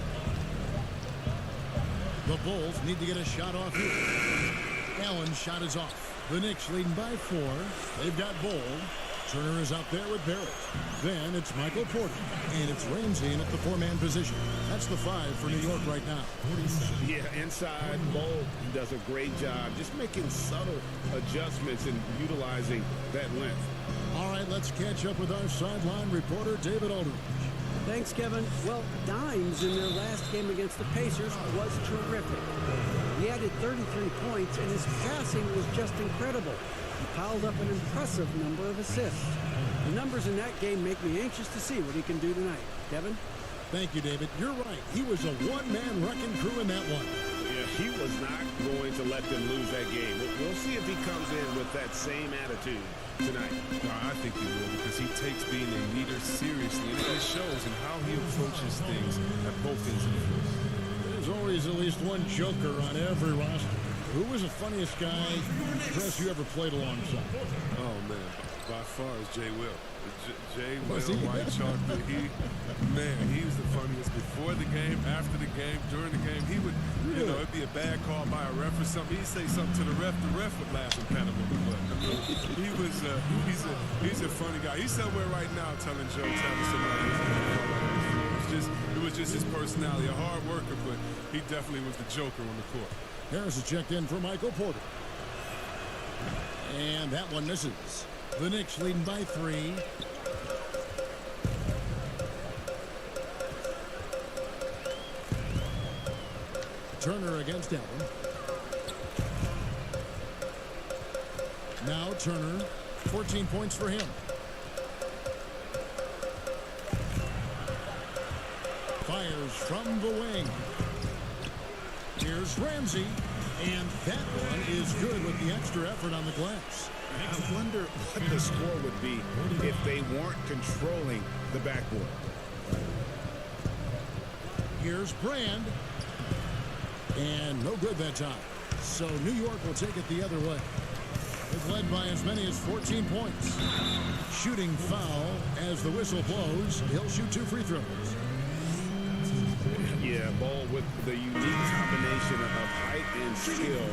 K: The Bulls need to get a shot off here. Allen's shot is off. The Knicks leading by 4. They've got Bol. Turner is out there with Barrett. Then it's Michael Porter. And it's Ramsey in at the 4-man position. That's the 5 for New York right now.
A: Yeah, inside, Bol does a great job just making subtle adjustments and utilizing that length.
K: All right, let's catch up with our sideline reporter, David Aldridge.
G: Thanks, Kevin. Well, Dimes in their last game against the Pacers was terrific. He added 33 points, and his passing was just incredible. He piled up an impressive number of assists. The numbers in that game make me anxious to see what he can do tonight. Kevin?
K: Thank you, David. You're right. He was a one-man wrecking crew in that one.
A: Yeah, he was not going to let them lose that game. We'll see if he comes in with that same attitude tonight.
S: I think he will, because he takes being a leader seriously, and it shows in how he approaches things at both ends of the floor.
K: There's always at least one joker on every roster. Who was the funniest guy, Chris, you ever played alongside?
S: Oh, man, by far is Jay Will. Jay Will,
K: Was he?
S: White Chocolate, he was the funniest before the game, after the game, during the game. He would, you know, it'd be a bad call by a ref or something. He'd say something to the ref would laugh and pat him on the butt. He's a funny guy. He's somewhere right now telling somebody it was just his personality, a hard worker, but he definitely was the joker on the court.
K: Harris is checked in for Michael Porter. And that one misses. The Knicks leading by 3. Turner against Allen. Now Turner, 14 points for him. Fires from the wing. Here's Ramsey. And that one is good with the extra effort on the glass.
A: I wonder what the score would be if they weren't controlling the backboard.
K: Here's Brand. And no good that time. So New York will take it the other way. They've led by as many as 14 points. Shooting foul as the whistle blows. He'll shoot 2 free throws.
A: Yeah, Bol with the unique combination of height and skill.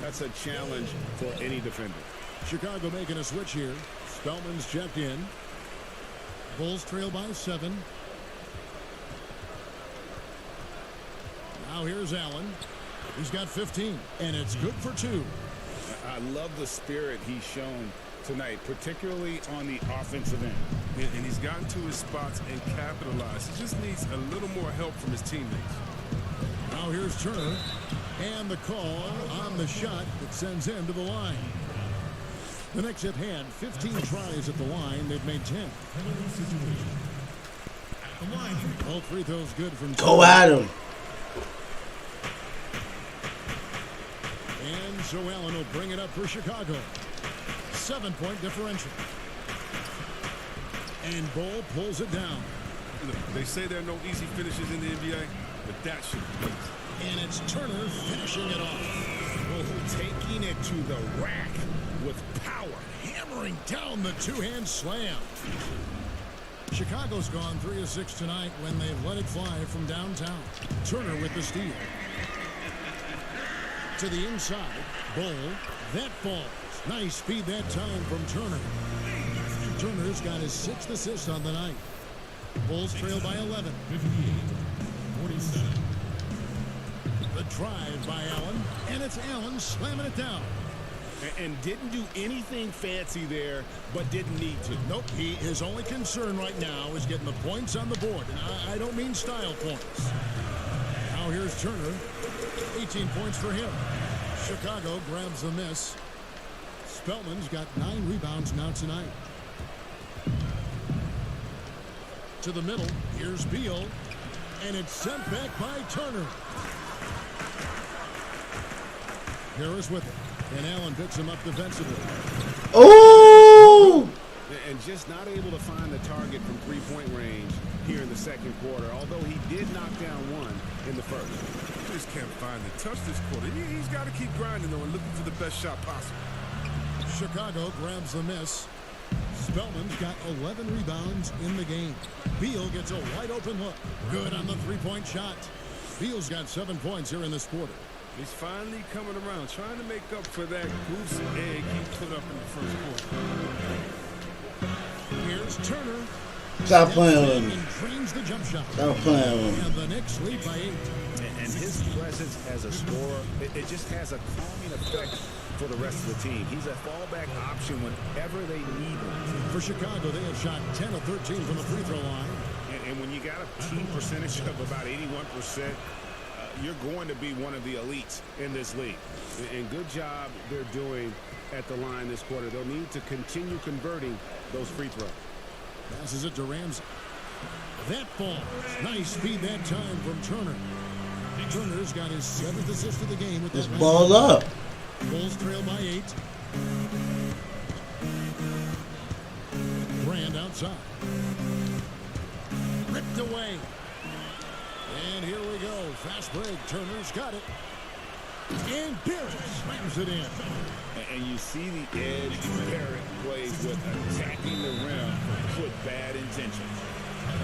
A: That's a challenge for any defender.
K: Chicago making a switch here. Spellman's checked in. Bulls trail by 7. Now here's Allen. He's got 15, and it's good for 2.
A: I love the spirit he's shown tonight, particularly on the offensive end.
S: And he's gotten to his spots and capitalized. He just needs a little more help from his teammates.
K: Now here's Turner, and the call on the shot that sends him to the line. The Knicks have had 15 tries at the line. They've made 10. All free throws good from Turner.
J: Go at him.
K: And so Allen will bring it up for Chicago. 7-point differential. And Bol pulls it down.
S: Look, they say there are no easy finishes in the NBA, but that should be easy.
K: And it's Turner finishing it off.
A: Oh, taking it to the rack with power.
K: Hammering down the two-hand slam. Chicago's gone 3 of 6 tonight when they've let it fly from downtown. Turner with the steal. To the inside. Bol. That falls. Nice speed that time from Turner. Turner's got his 6th assist on the night. Bulls trail by 11. 58-47. The drive by Allen, and it's Allen slamming it down.
A: And didn't do anything fancy there, but didn't need to.
K: Nope, his only concern right now is getting the points on the board. And I don't mean style points. Now here's Turner. 18 points for him. Chicago grabs the miss. Spellman's got 9 rebounds now tonight. To the middle, here's Beal, and it's sent back by Turner. Harris with it, and Allen picks him up defensively.
J: Oh!
A: And just not able to find the target from three-point range here in the second quarter, although he did knock down one in the first.
S: He just can't find the touch this quarter. He's got to keep grinding, though, and looking for the best shot possible.
K: Chicago grabs the miss. Spellman's got 11 rebounds in the game. Beal gets a wide open look. Good on the three-point shot. Beal's got 7 points here in this quarter.
S: He's finally coming around, trying to make up for that goose egg he put up in the first quarter.
K: Here's Turner.
J: Stop playing with me.
K: Drains the jump shot.
J: Stop playing with me.
K: And the Knicks lead by 8.
A: And his presence as a scorer, it just has a calming effect for the rest of the team. He's a fallback option whenever they need him.
K: For Chicago, they have shot 10 of 13 from the free throw line.
A: And when you got a team percentage of about 81%, you're going to be one of the elites in this league. And good job they're doing at the line this quarter. They'll need to continue converting those free throws.
K: Passes it to Ramsey. That falls. Nice speed that time from Turner. Turner's got his 7th assist of the game with that.
J: Just ball up.
K: Bulls trail by 8. Brand outside. Ripped away. And here we go. Fast break. Turner's got it. And Barrett slams it in.
A: And you see the edge Barrett plays with, attacking the rim with bad intentions.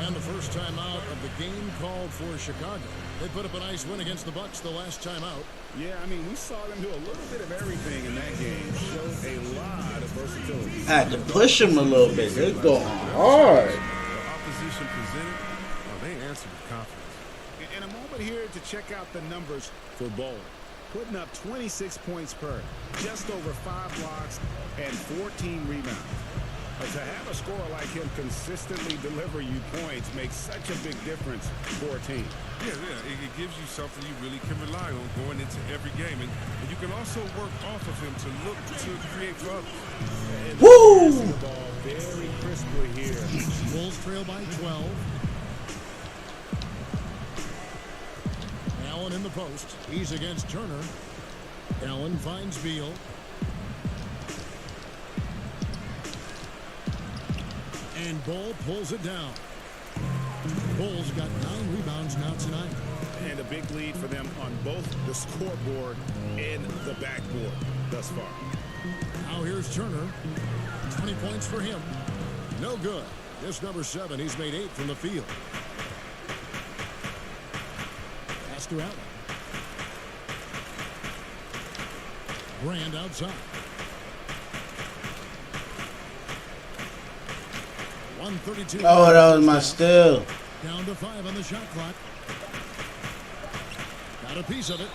K: And the first time out of the game called for Chicago. They put up a nice win against the Bucks the last time out.
A: Yeah, I mean, we saw them do a little bit of everything in that game. Showed a lot of versatility.
J: Had to push him a little bit. They're going hard.
S: The opposition presented, well, they answered with confidence.
A: In a moment here to check out the numbers for Bol. Putting up 26 points per, just over 5 blocks, and 14 rebounds. But to have a scorer like him consistently deliver you points makes such a big difference for a team.
S: Yeah, it gives you something you really can rely on going into every game. And you can also work off of him to look to create for others.
J: Woo!
A: Passing the ball very crisply here.
K: Bulls trail by 12. Allen in the post. He's against Turner. Allen finds Beal. And Ball pulls it down. Bulls got 9 rebounds now tonight.
A: And a big lead for them on both the scoreboard and the backboard thus far.
K: Now here's Turner. 20 points for him. No good. This number 7. He's made 8 from the field. Pass to Allen. Brand outside. 132.
J: Oh, that was my steal.
K: Down to 5 on the shot clock. Got a piece of it.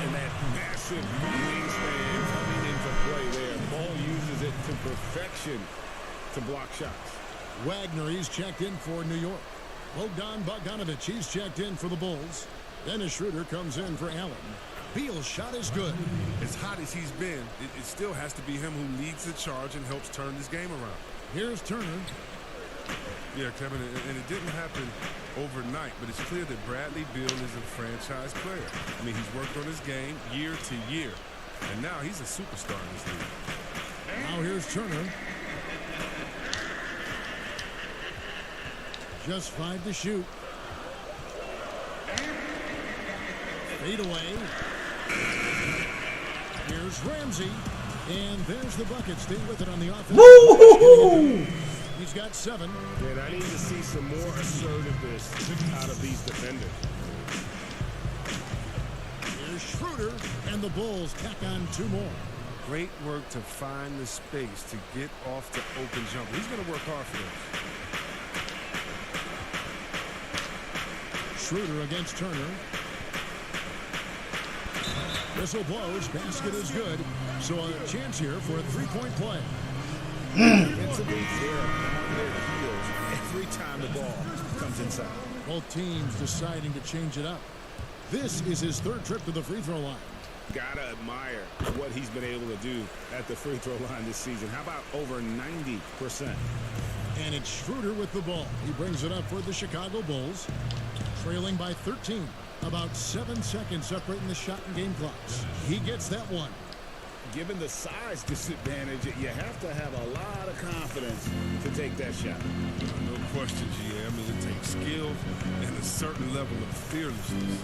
A: And that massive wingspan coming into play there. Ball uses it to perfection to block shots.
K: Wagner, he's checked in for New York. Bogdan Bogdanovic, he's checked in for the Bulls. Dennis Schroeder comes in for Allen. Beal's shot is good.
S: As hot as he's been, it still has to be him who leads the charge and helps turn this game around.
K: Here's Turner.
S: Yeah, Kevin, and it didn't happen overnight, but it's clear that Bradley Beal is a franchise player. I mean, he's worked on his game year to year, and now he's a superstar in this league.
K: Now here's Turner. Just 5 to shoot. Fade away. Here's Ramsey. And there's the bucket. Stay with it on the offense.
J: Woo!
K: He's got 7.
A: And I need to see some more assertiveness out of these defenders.
K: Here's Schroeder. And the Bulls tack on 2 more.
S: Great work to find the space to get off the open jumper. He's going to work hard for this.
K: Schroeder against Turner. Whistle blows. Basket is good. So a chance here for a 3-point play.
A: Defensively, they're on their heels every time the ball comes inside.
K: Both teams deciding to change it up. This is his 3rd trip to the free throw line.
A: Gotta admire what he's been able to do at the free throw line this season. How about over 90%?
K: And it's Schroeder with the ball. He brings it up for the Chicago Bulls. Trailing by 13. About 7 seconds separating the shot and game clocks. He gets that one.
A: Given the size disadvantage, you have to have a lot of confidence to take that shot.
S: No question, GA. I mean, it takes skill and a certain level of fearlessness.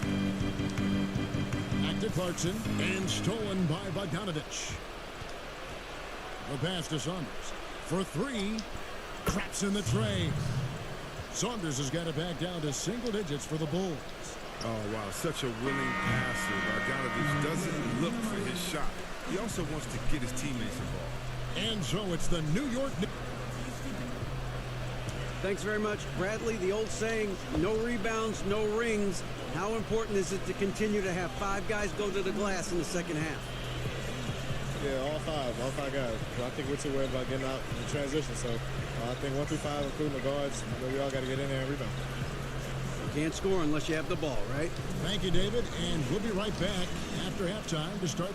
K: Back to Clarkson, and stolen by Bogdanovic. The pass to Saunders. for three. Traps in the tray. Saunders has got it back down to single digits for the Bulls.
S: Oh, wow, such a willing passer. Bogdanovich doesn't look for his shot. He also wants to get his teammates involved.
K: And so it's the New York Knicks.
G: Thanks very much, Bradley. The old saying, no rebounds, no rings. How important is it to continue to have 5 guys go to the glass in the second half?
T: Yeah, all five guys. I think we're too worried about getting out in the transition. So I think 1 through 5, including the guards, we all got to get in there and rebound.
G: You can't score unless you have the ball, right?
K: Thank you, David. And we'll be right back after halftime to start.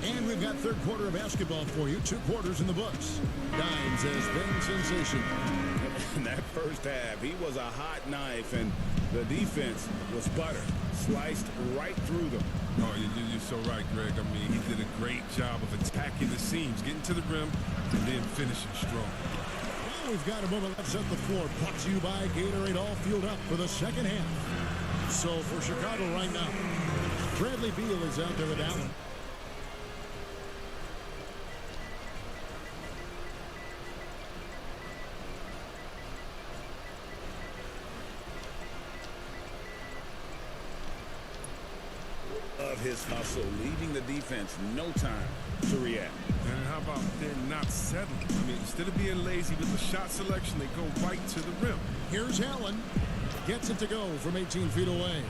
K: And we've got third quarter of basketball for you. 2 quarters in the books. Dimes has been sensational.
A: In that first half, he was a hot knife, and the defense was butter. Sliced right through them.
S: Oh, you're so right, Greg. I mean, he did a great job of attacking the seams, getting to the rim, and then finishing strong.
K: Well, we've got a moment left set the floor. Brought to you by Gatorade, all fueled up for the second half. So for Chicago right now, Bradley Beal is out there with Allen.
A: Of his hustle, leaving the defense no time to react.
S: And how about they're not settling? I mean, instead of being lazy with the shot selection, they go right to the rim.
K: Here's Allen. Gets it to go from 18 feet away.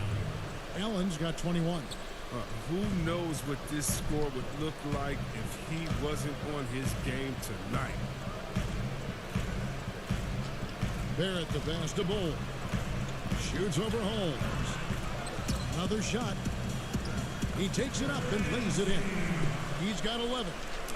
K: Allen's got 21.
S: Who knows what this score would look like if he wasn't on his game tonight?
K: Barrett the pass to Bull. Shoots over Holmes. Another shot. He takes it up and lays it in. He's got 11.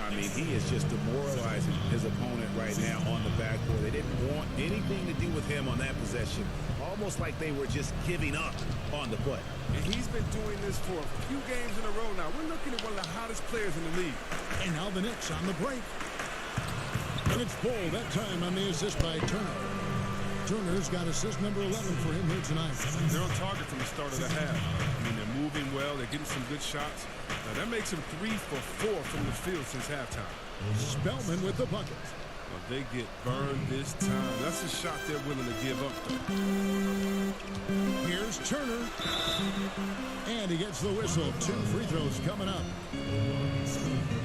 A: I mean, he is just demoralizing his opponent right now on the backboard. They didn't want anything to do with him on that possession. Almost like they were just giving up on the play.
S: And he's been doing this for a few games in a row now. We're looking at one of the hottest players in the league.
K: And now the Knicks on the break. And it's Bull, that time on the assist by Turner. Turner's got assist number 11 for him here tonight.
S: They're on target from the start of the half. I mean, they're moving well. They're getting some good shots. Now, that makes them 3 for 4 from the field since halftime.
K: Spellman with the bucket.
S: Well, they get burned this time. That's a shot they're willing to give up, though.
K: Here's Turner. And he gets the whistle. 2 free throws coming up.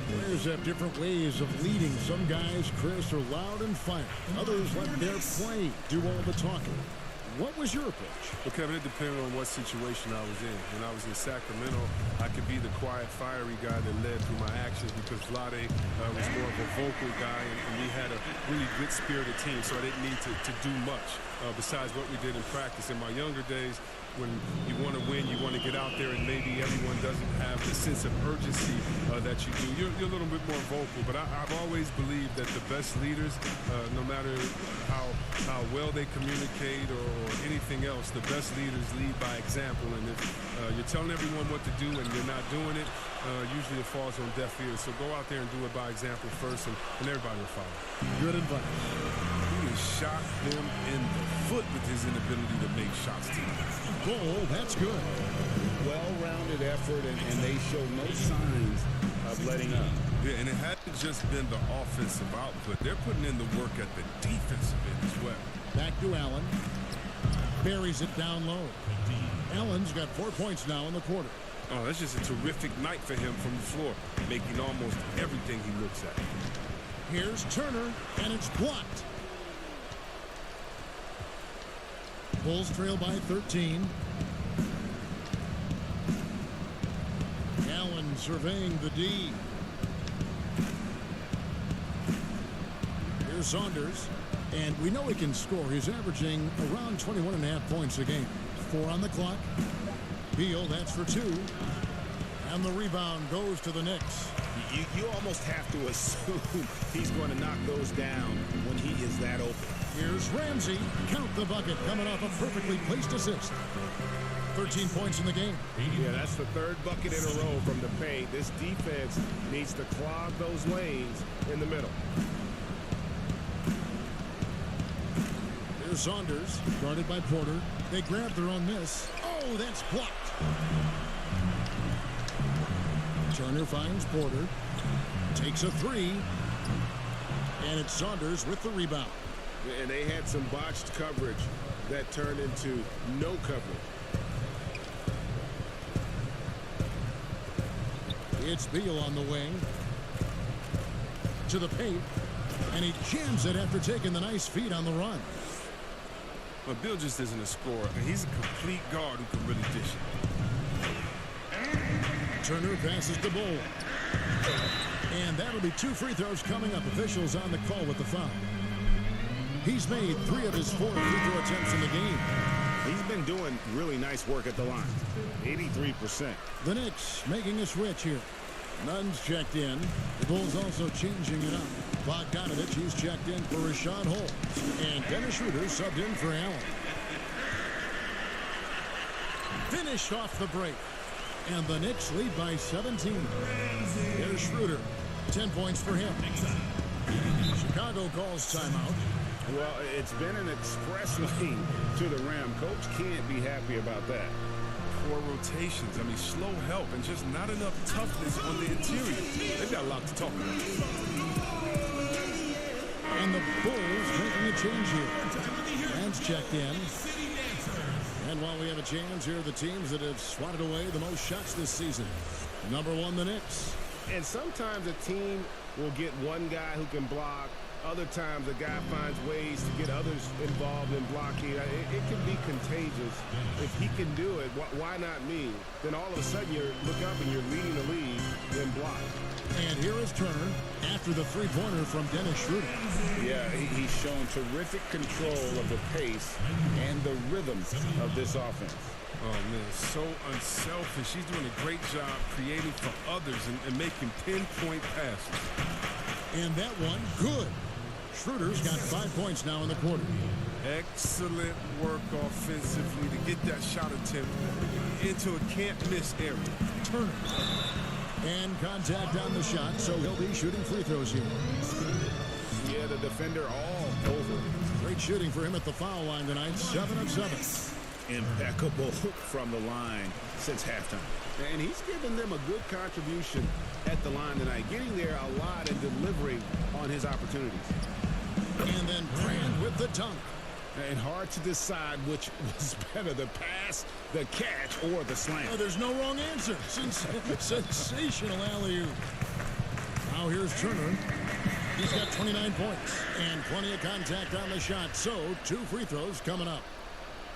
K: Players have different ways of leading. Some guys, Chris, are loud and fire. Others let their play do all the talking. What was your approach?
S: Well, Kevin, it depended on what situation I was in. When I was in Sacramento, I could be the quiet, fiery guy that led through my actions because Vlade was more of a vocal guy, and we had a really good spirited team, so I didn't need to do much besides what we did in practice. In my younger days, when you want to win, you want to get out there, and maybe everyone doesn't have the sense of urgency that you do. You're a little bit more vocal, but I've always believed that the best leaders, no matter how well they communicate or anything else, the best leaders lead by example. And if you're telling everyone what to do and you're not doing it, usually it falls on deaf ears. So go out there and do it by example first, and everybody will follow.
K: Good advice.
S: He has shot them in the foot with his inability to make shots tonight.
K: Bull, that's good.
A: Well-rounded effort, and they show no signs of letting up.
S: Yeah, and it hasn't just been the offensive output. They're putting in the work at the defensive end as well.
K: Back to Allen. Buries it down low. Allen's got 4 points now in the quarter.
S: Oh, that's just a terrific night for him from the floor, making almost everything he looks at.
K: Here's Turner, and it's blocked. Bulls trail by 13. Allen surveying the D. Here's Saunders. And we know he can score. He's averaging around 21.5 points a game. 4 on the clock. Beal, that's for 2. And the rebound goes to the Knicks.
A: You almost have to assume he's going to knock those down when he is that open.
K: Here's Ramsey. Count the bucket coming off a perfectly placed assist. 13 points in the game.
A: Yeah, that's the 3rd bucket in a row from the paint. This defense needs to clog those lanes in the middle.
K: Here's Saunders, guarded by Porter. They grab their own miss. Oh, that's blocked. Turner finds Porter. Takes a three. And it's Saunders with the rebound.
A: And they had some botched coverage that turned into no coverage.
K: It's Beal on the wing. To the paint. And he jams it after taking the nice feed on the run.
S: But Bill just isn't a scorer. He's a complete guard who can really dish it.
K: Turner passes to Bull. And that'll be 2 free throws coming up. Officials on the call with the foul. He's made 3 of his 4 free throw attempts in the game.
A: He's been doing really nice work at the line. 83%.
K: The Knicks making a switch here. Nunn's checked in. The Bulls also changing it up. Bogdanovich, he's checked in for Rashad Holmes. And Dennis Schroeder subbed in for Allen. Finished off the break. And the Knicks lead by 17. Dennis Schroeder, 10 points for him. Chicago calls timeout.
A: Well, it's been an express lane to the rim. Coach can't be happy about that.
S: Poor rotations. I mean, slow help and just not enough toughness on the interior. They've got a lot to talk about.
K: And the Bulls making a change here. Rand's checked in. And while we have a chance, here are the teams that have swatted away the most shots this season. Number 1, the Knicks.
A: And sometimes a team will get one guy who can block. Other times a guy finds ways to get others involved in blocking. It can be contagious. If he can do it, why not me? Then all of a sudden you look up and you're leading the league in block.
K: And here is Turner after the three-pointer from Dennis Schroeder.
A: Yeah, he's shown terrific control of the pace and the rhythm of this offense.
S: Oh, man, so unselfish. He's doing a great job creating for others and making pinpoint passes.
K: And that one, good. Schroeder's got 5 points now in the quarter.
S: Excellent work offensively to get that shot attempt into a can't-miss area.
K: Turner. And contact on the shot, so he'll be shooting free throws here.
A: Yeah, the defender all over.
K: Great shooting for him at the foul line tonight, 7 of 7.
A: Impeccable from the line since halftime. And he's given them a good contribution at the line tonight, getting there a lot and delivering on his opportunities.
K: And then Brand with the dunk.
A: And hard to decide which was better, the pass, the catch, or the slam.
K: Oh, there's no wrong answer. Sensational alley-oop. Now here's Turner. He's got 29 points and plenty of contact on the shot. So 2 free throws coming up.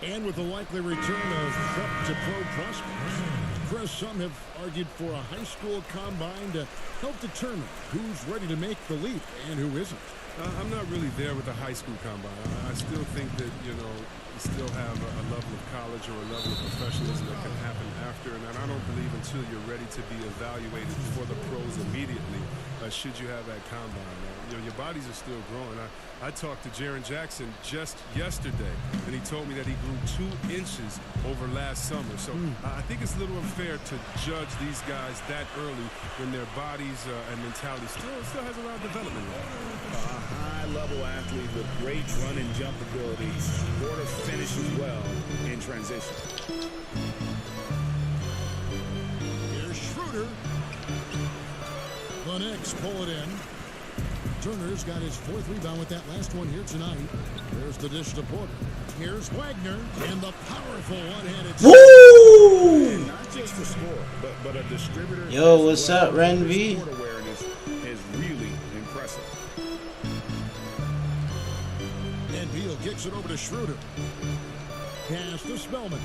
K: And with the likely return of prep to pro prospects, Chris, some have argued for a high school combine to help determine who's ready to make the leap and who isn't.
S: I'm not really there with the high school combine. I still think that, you still have a level of college or a level of professionalism that can happen after, and I don't believe until you're ready to be evaluated for the pros immediately should you have that combine. Your bodies are still growing. I talked to Jaren Jackson just yesterday, and he told me that he grew 2 inches over last summer. So I think it's a little unfair to judge these guys that early when their bodies and mentality still has a lot of development left.
A: A high-level athlete with great run and jump ability. Porter finishes well in transition.
K: Here's Schroeder. The Knicks pull it in. Turner's got his 4th rebound with that last one here tonight. There's the dish to Porter. Here's Wagner and the powerful one-handed.
J: Woo!
A: And not just the score, but a distributor.
J: Yo, what's up, Ren V?
A: Court awareness is really impressive.
K: And Beal kicks it over to Schroeder. Pass to Spellman.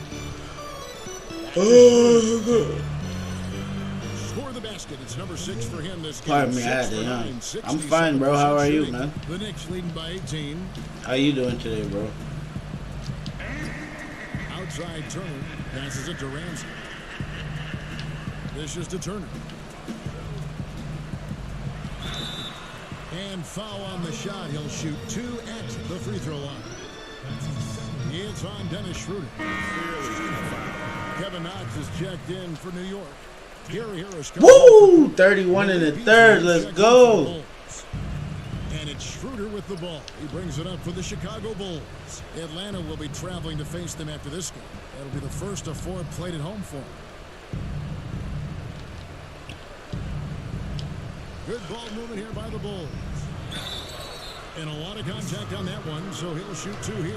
K: Score the basket. It's number 6 for him this game.
J: Pardon me, I had to yawn. I'm fine, bro. How are you, man?
K: The Knicks leading by 18.
J: How you doing today, bro?
K: Outside Turner passes it to Ramsey. This is to Turner. And foul on the shot. He'll shoot 2 at the free throw line. It's on Dennis Schroeder. Kevin Knox is checked in for New York.
J: Woo! 31 in the third. Let's go.
K: And it's Schroeder with the ball. He brings it up for the Chicago Bulls. Atlanta will be traveling to face them after this game. That'll be the first of 4 played at home for them. Good ball movement here by the Bulls. And a lot of contact on that one, so he'll shoot 2 here.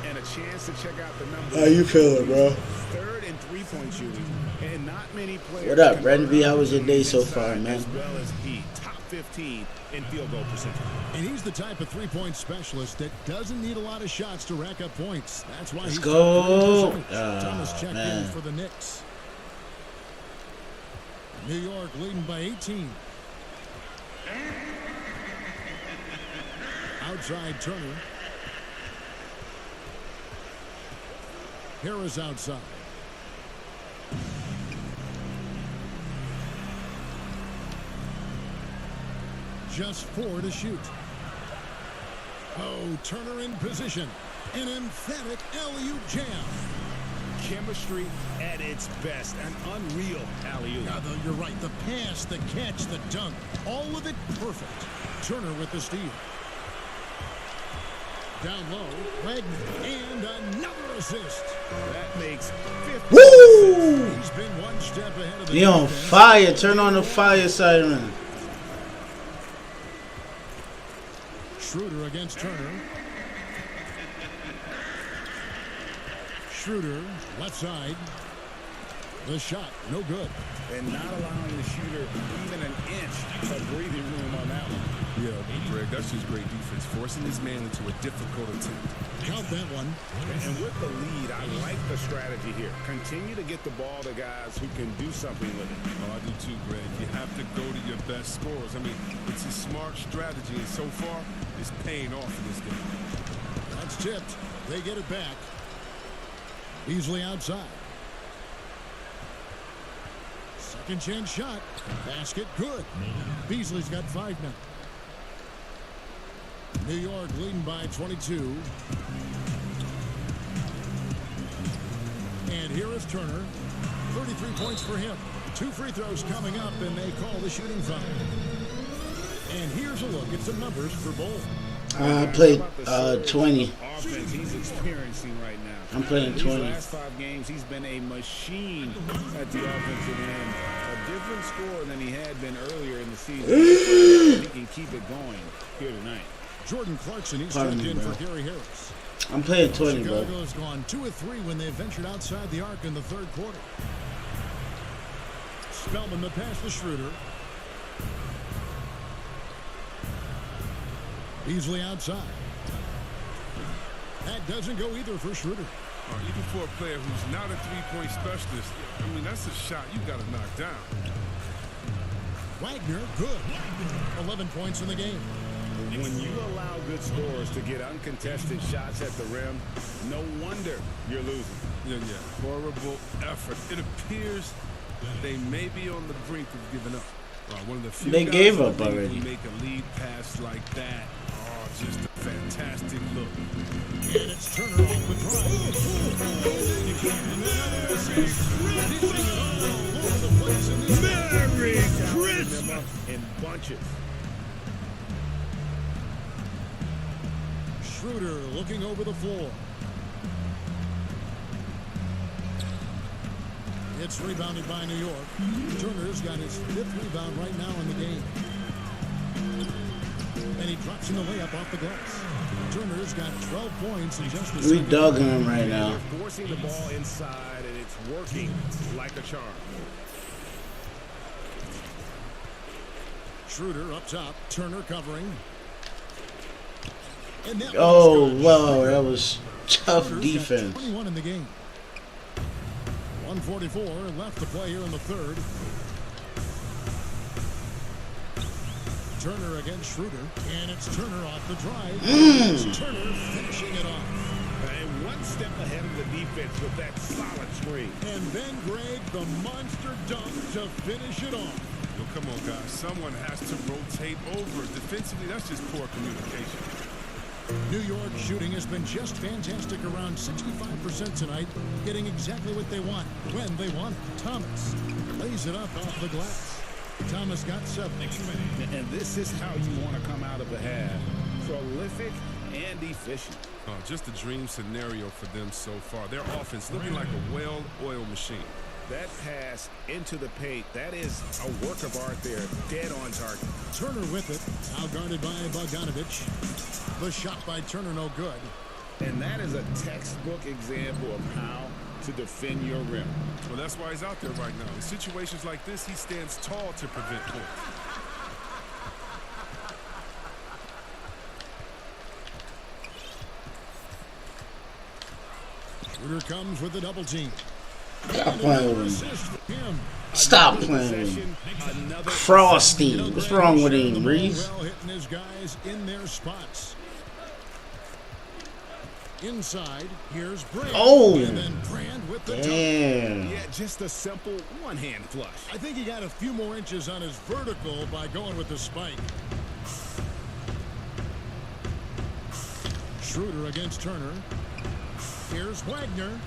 A: And a chance to check out the numbers.
J: How you feeling, bro?
A: 3rd in three-point shooting. And not many players.
J: What up, Renby? How was your day so far, man?
A: As well as he, top 15 in field goal percentage.
K: And he's the type of three-point specialist that doesn't need a lot of shots to rack up points. That's why
J: Let's
K: he's
J: go.
K: Thomas checked
J: Man.
K: in for the Knicks. New York leading by 18. Outside Turner. Harris outside. Just 4 to shoot. Oh, Turner in position. An emphatic alley-oop jam.
A: Chemistry at its best. An unreal alley-oop.
K: Yeah, you're right. The pass, the catch, the dunk. All of it perfect. Turner with the steal. Down low, Wagner, and another assist.
A: That makes 50.
J: Woo!
K: He's been 1 step ahead of the
J: He on
K: defense.
J: fire. Turn on the fire siren.
K: Schroeder against Turner. Schroeder, left side. The shot, no good.
A: And not allowing the shooter even an inch of breathing room on that one.
S: Yeah, Greg, that's just great defense. Forcing this man into a difficult attempt.
K: Count that one.
A: And with the lead, I like the strategy here. Continue to get the ball to guys who can do something with it.
S: Oh, I do too, Greg. You have to go to your best scorers. I mean, it's a smart strategy, and so far, it's paying off in this game.
K: That's tipped. They get it back. Beasley outside. Second chance shot. Basket good. Beasley's got 5 now. New York leading by 22. And here is Turner. 33 points for him. 2 free throws coming up, and they call the shooting foul. And here's a look at some numbers for Bull.
J: I played 20.
A: Offense he's experiencing right now.
J: I'm playing 20.
A: These last 5 games, he's been a machine at the offensive end. A different score than he had been earlier in the season. He can keep it going here tonight.
K: Jordan Clarkson, he's stepped in for Gary Harris.
J: I'm playing 20, bro.
K: Chicago's gone 2 of 3 when they ventured outside the arc in the 3rd quarter. Spellman the pass to Schroeder. Beasley outside. That doesn't go either for Schroeder.
S: Even for a player who's not a three-point specialist, I mean, that's a shot you got to knock down.
K: Wagner, good. 11 points in the game.
A: When you allow good scorers to get uncontested shots at the rim, no wonder you're losing.
S: Yeah. Horrible effort. It appears they may be on the brink of giving up. One of the few
J: They
S: guys
J: gave
S: in the
J: up
S: league
J: already.
S: who make a lead pass like that. Oh, just a fantastic look.
K: And it's Turner off the drive.
A: Merry Christmas! In bunches.
K: Schroeder looking over the floor. It's rebounded by New York. Turner's got his 5th rebound right now in the game. And he drops in the layup off the glass. Turner's got 12 points in just the
J: We dogging him right now.
A: They're forcing the ball inside, and it's working like a charm.
K: Schroeder up top. Turner covering. And that
J: Oh, wow. That was tough
K: Turner's got
J: defense.
K: 21 in the game. 1:44 left to play here in the 3rd. Turner against Schroeder, and it's Turner off the drive. It's Turner finishing it off.
A: And 1 step ahead of the defense with that solid screen.
K: And then Greg, the monster dunk to finish it off.
S: Yo, come on, guys. Someone has to rotate over. Defensively, that's just poor communication.
K: New York shooting has been just fantastic, around 65% tonight, getting exactly what they want, when they want it. Thomas lays it up off the glass. Thomas got 7.
A: And this is how you want to come out of the half. Prolific and efficient.
S: Oh, just a dream scenario for them so far. Their offense looking like a well-oiled machine.
A: That pass into the paint, that is a work of art there. Dead on target.
K: Turner with it. Out guarded by Bogdanovich. The shot by Turner, no good.
A: And that is a textbook example of how to defend your rim.
S: Well, that's why he's out there right now. In situations like this, he stands tall to prevent points.
K: Schroeder comes with the double team.
J: Stop playing with him. Stop playing with him. Frosty. What's wrong with him, Reese?
K: Well, hitting his guys in their spots. Inside, here's Brand.
J: Oh!
K: And then Brand with the
J: damn.
A: Yeah, just a simple one-hand flush.
K: I think he got a few more inches on his vertical by going with the spike. Schroeder against Turner. Here's Wagner.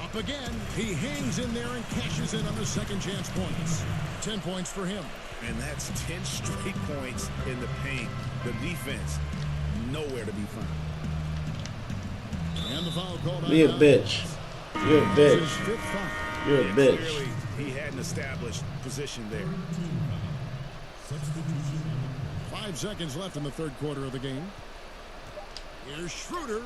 K: Up again. He hangs in there and cashes in on the second chance points. 10 points for him.
A: And that's 10 straight points in the paint. The defense, nowhere to be found.
K: And the foul called on.
J: Be a bitch. You're a bitch. You're a bitch.
A: Clearly, he had an established position there.
K: 5 seconds left in the third quarter of the game. Here's Schroeder.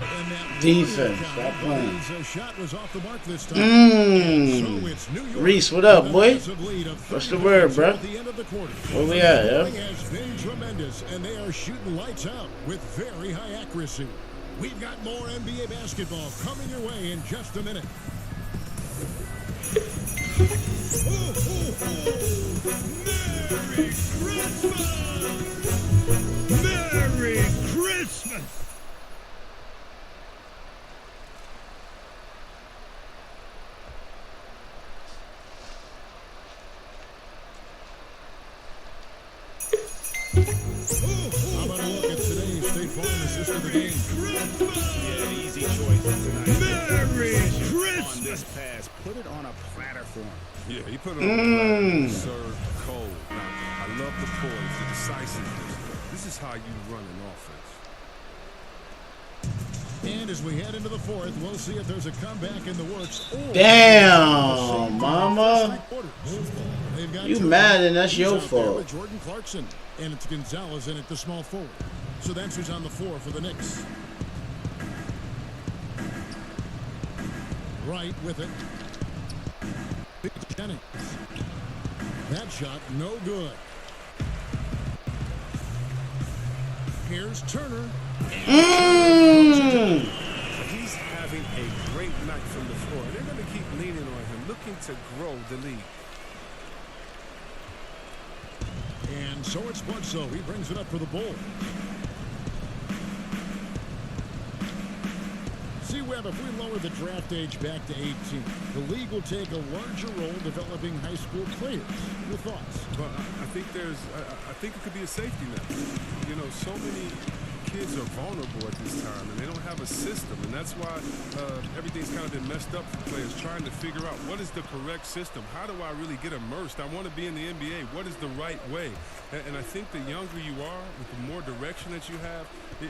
K: And that
J: defense. Stop playing.
K: Shot was off the mark this time. So it's New York.
J: Reese, what up, boy? What's the word, bro? Where we at, yo?
K: Has been tremendous, and they are shooting lights out with very high accuracy. We've got more NBA basketball coming your way in just a minute.
L: Merry Christmas! Merry Christmas!
K: How about a look at today's State Farm assist of the game?
A: Yeah, easy choice tonight.
L: Merry
A: Christmas! On this pass, put it on a platter for him.
S: Yeah, he put it on the platter, served cold. Now, I love the poise, the decisiveness. This is how you run an offense.
K: And as we head into the fourth, we'll see if there's a comeback in the works.
J: Damn, mama. You mad and that's your fault.
K: Jordan Clarkson, and it's Gonzalez in at the small forward. So that's who's on the floor for the Knicks. Right with it. Jennings. That shot, no good. Here's Turner.
S: He's having a great night from the floor. They're going to keep leaning on him, looking to grow the lead.
K: And so it's Bledsoe. He brings it up for the Bull. See, Webb, if we lower the draft age back to 18, the league will take a larger role developing high school players. Your thoughts?
S: But I think I think it could be a safety net. You know, so many kids are vulnerable at this time, and they don't have a system, and that's why everything's kind of been messed up for players trying to figure out what is the correct system. How do I really get immersed? I want to be in the NBA. What is the right way? And I think the younger you are, with the more direction that you have,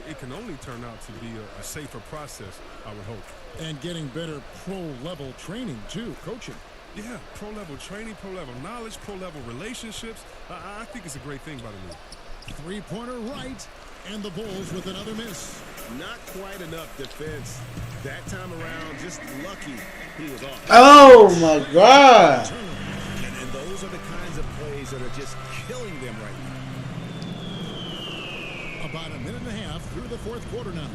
S: it can only turn out to be a safer process, I would hope.
K: And getting better pro-level training, too, coaching.
S: Yeah, pro-level training, pro-level knowledge, pro-level relationships. I think it's a great thing by the league.
K: Three-pointer right, and the Bulls with another miss.
A: Not quite enough defense. That time around, just lucky he was off.
J: Oh, my God.
A: And those are the kinds of plays that are just killing them right now.
K: About a minute and a half through the fourth quarter now.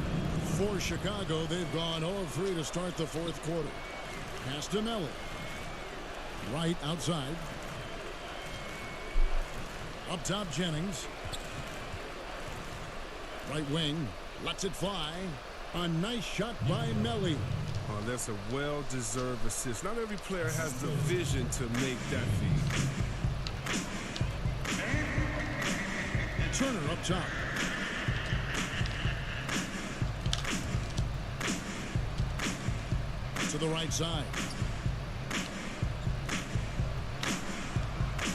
K: For Chicago, they've gone 0 of 3 to start the fourth quarter. Pass to Melly. Right outside. Up top, Jennings. Right wing. Lets it fly. A nice shot by Melly.
S: Oh, that's a well-deserved assist. Not every player has the vision to make that feed.
K: Turner up top. To the right side.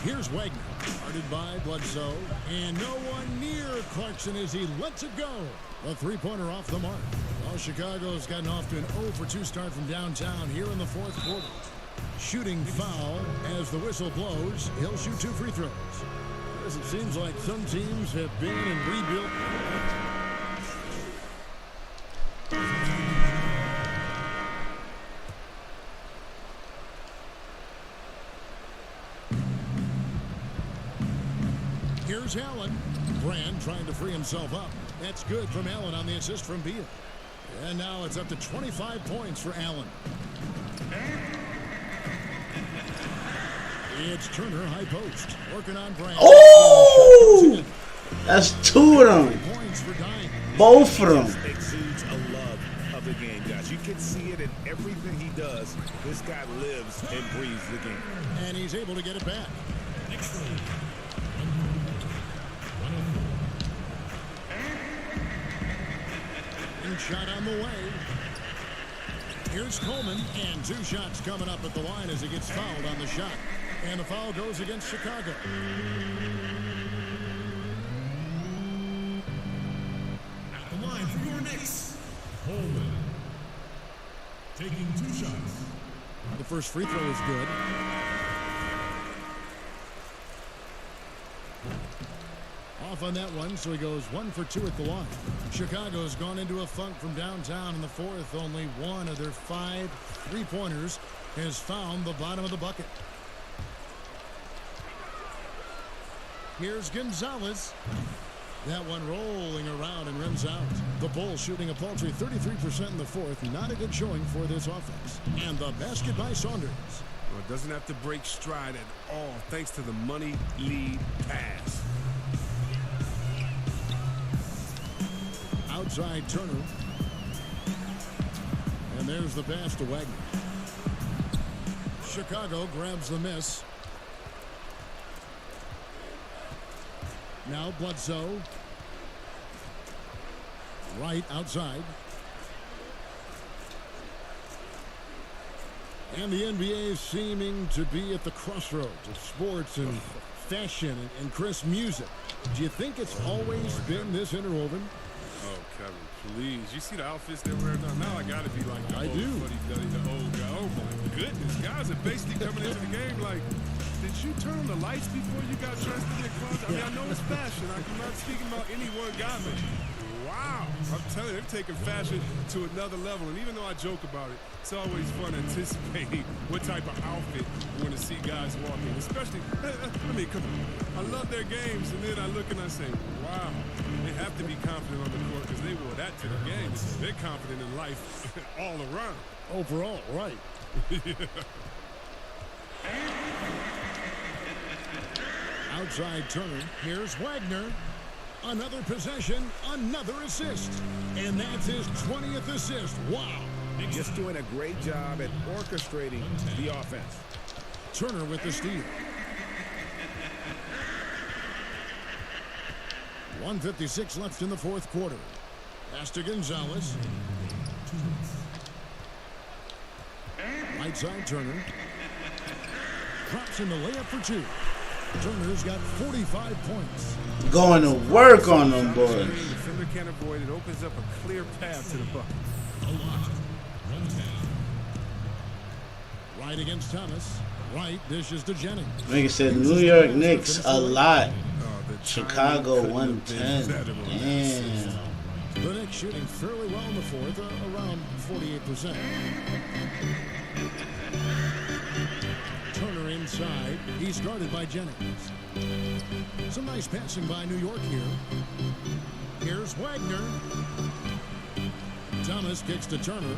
K: Here's Wagner, guarded by Bledsoe, and no one near Clarkson as he lets it go. A three-pointer off the mark. Well, Chicago's gotten off to an 0-for-2 start from downtown here in the fourth quarter. Shooting foul as the whistle blows. He'll shoot 2 free throws. As it seems like some teams have been in rebuild. Here's Allen. Brand trying to free himself up. That's good from Allen on the assist from Beal. And now it's up to 25 points for Allen. It's Turner, high post. Working on Brand.
J: Oh! That's 2 of them. Both of them.
A: Exudes a love of the game, guys. You can see it in everything he does. This guy lives and breathes the game.
K: And he's able to get it back. And shot on the way. Here's Coleman, and 2 shots coming up at the line as he gets fouled on the shot. And the foul goes against Chicago.
U: At the line for your Knicks, Coleman. Taking 2 shots.
K: The first free throw is good. Off on that one, so he goes 1 for 2 at the line. Chicago's gone into a funk from downtown in the fourth. Only one of their 5 three-pointers has found the bottom of the bucket. Here's Gonzalez. That one rolling around and rims out. The Bulls shooting a paltry 33% in the fourth. Not a good showing for this offense. And the basket by Saunders.
S: Well, it doesn't have to break stride at all thanks to the money lead pass.
K: Outside Turner. And there's the pass to Wagner. Chicago grabs the miss. Now Bledsoe. Right outside. And the NBA is seeming to be at the crossroads of sports and fashion and crisp music. Do you think it's always been this interwoven?
S: Oh, Kevin, please. You see the outfits they're wearing now? Now I got to be like the
K: I
S: old
K: do.
S: fuddy-duddy, the old guy. Oh, my goodness. Guys are basically coming into the game like, did you turn on the lights before you got dressed in your closet? I mean, I know it's fashion. I'm not speaking about any one guy, but wow. I'm telling you, they're taking fashion to another level. And even though I joke about it, it's always fun anticipating what type of outfit you want to see guys walking. Especially, I mean, come on. I love their games, and then I look and I say, wow. They have to be confident on the court because they wore that to the game. They're confident in life all around.
K: Overall, right. Outside Turner. Here's Wagner. Another possession, another assist. And that's his 20th assist. Wow.
A: Just doing a great job at orchestrating the offense.
K: Turner with the steal. 1:56 left in the fourth quarter. Pass to Gonzalez. Right side Turner. Drops in the layup for 2. Turner's got 45 points.
J: Going to work on them boys.
S: The defender can't avoid it. Opens up a clear path to the bucket.
K: Right against Thomas. Right dishes to Jennings.
J: Like I said, New York Knicks a lot. Chicago 110. Damn.
K: The Knicks shooting fairly well in the fourth, around 48%. Turner inside. He's guarded by Jennings. Some nice passing by New York here. Here's Wagner. Thomas kicks to Turner.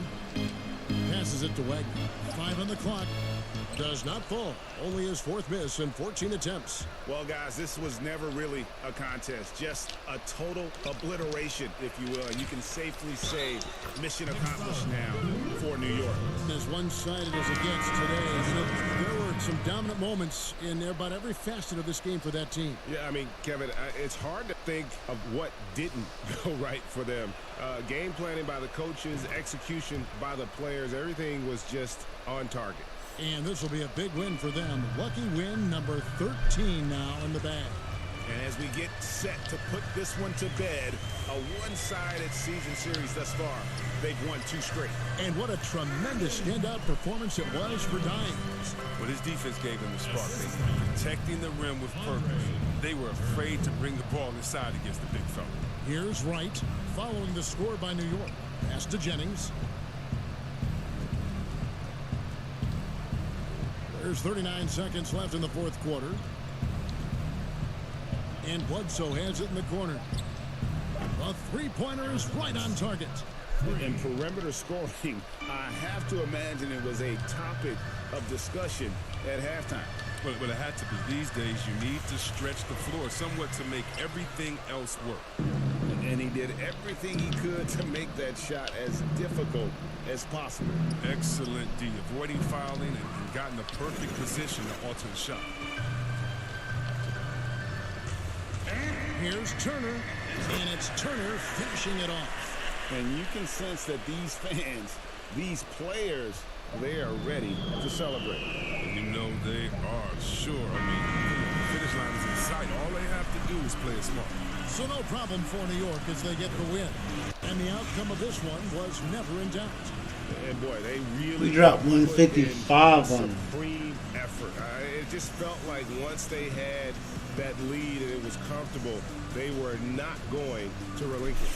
K: Passes it to Wagner. 5 on the clock. Does not fall. Only his 4th miss in 14 attempts.
A: Well, guys, this was never really a contest. Just a total obliteration, if you will. And you can safely say mission accomplished now for New York.
K: As one-sided as it gets today, there were some dominant moments in about every facet of this game for that team.
A: Yeah, I mean, Kevin, it's hard to think of what didn't go right for them. Game planning by the coaches, execution by the players, everything was just on target.
K: And this will be a big win for them. Lucky win number 13 now in the bag.
A: And as we get set to put this one to bed, a one-sided season series thus far. They've won 2 straight.
K: And what a tremendous standout performance it was for Dimes.
S: But his defense gave them the spark. They were protecting the rim with purpose. They were afraid to bring the ball inside against the big fella.
K: Here's Wright following the score by New York. Pass to Jennings. There's 39 seconds left in the fourth quarter. And Bledsoe has it in the corner. A three-pointer is right on target.
A: In perimeter scoring, I have to imagine it was a topic of discussion at halftime.
S: Well, it had to be. These days, you need to stretch the floor somewhat to make everything else work.
A: And he did everything he could to make that shot as difficult as possible.
S: Excellent D, avoiding fouling and got in the perfect position to alter the shot.
K: Here's Turner, and it's Turner finishing it off.
A: And you can sense that these fans, these players, they are ready to celebrate.
S: And you know they are, sure. I mean, the finish line is in sight. All they have to do is play it smart.
K: So no problem for New York as they get the win. And the outcome of this one was never in doubt.
A: And boy, they really
J: dropped 155 on him.
A: Supreme effort. It just felt like once they had that lead and it was comfortable, they were not going to relinquish.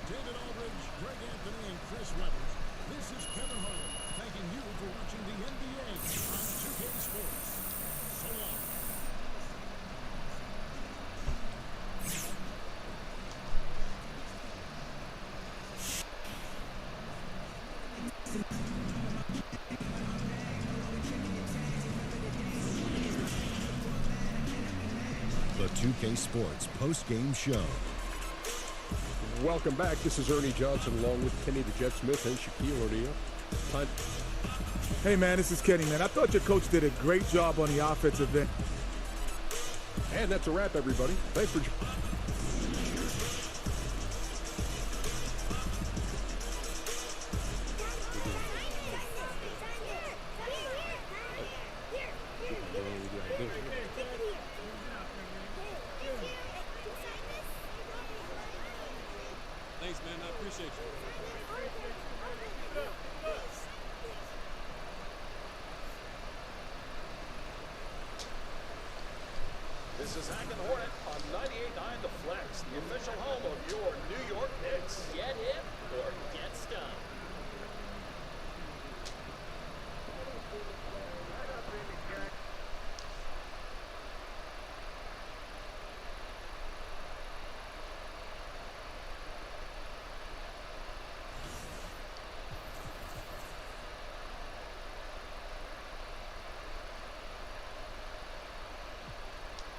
K: David Aldridge, Greg Anthony, and Chris Webber. This is Kevin Harlan thanking you for watching the NBA on 2K Sports. So long.
U: The 2K Sports post-game show.
D: Welcome back. This is Ernie Johnson along with Kenny the Jet Smith and Shaquille O'Neal.
V: Hey, man, this is Kenny, man. I thought your coach did a great job on the offensive end.
D: And that's a wrap, everybody. Thanks for
N: Thanks, man. I appreciate you.
O: This is Hack and Hornet on 98.9 The Flex, the official home of your New York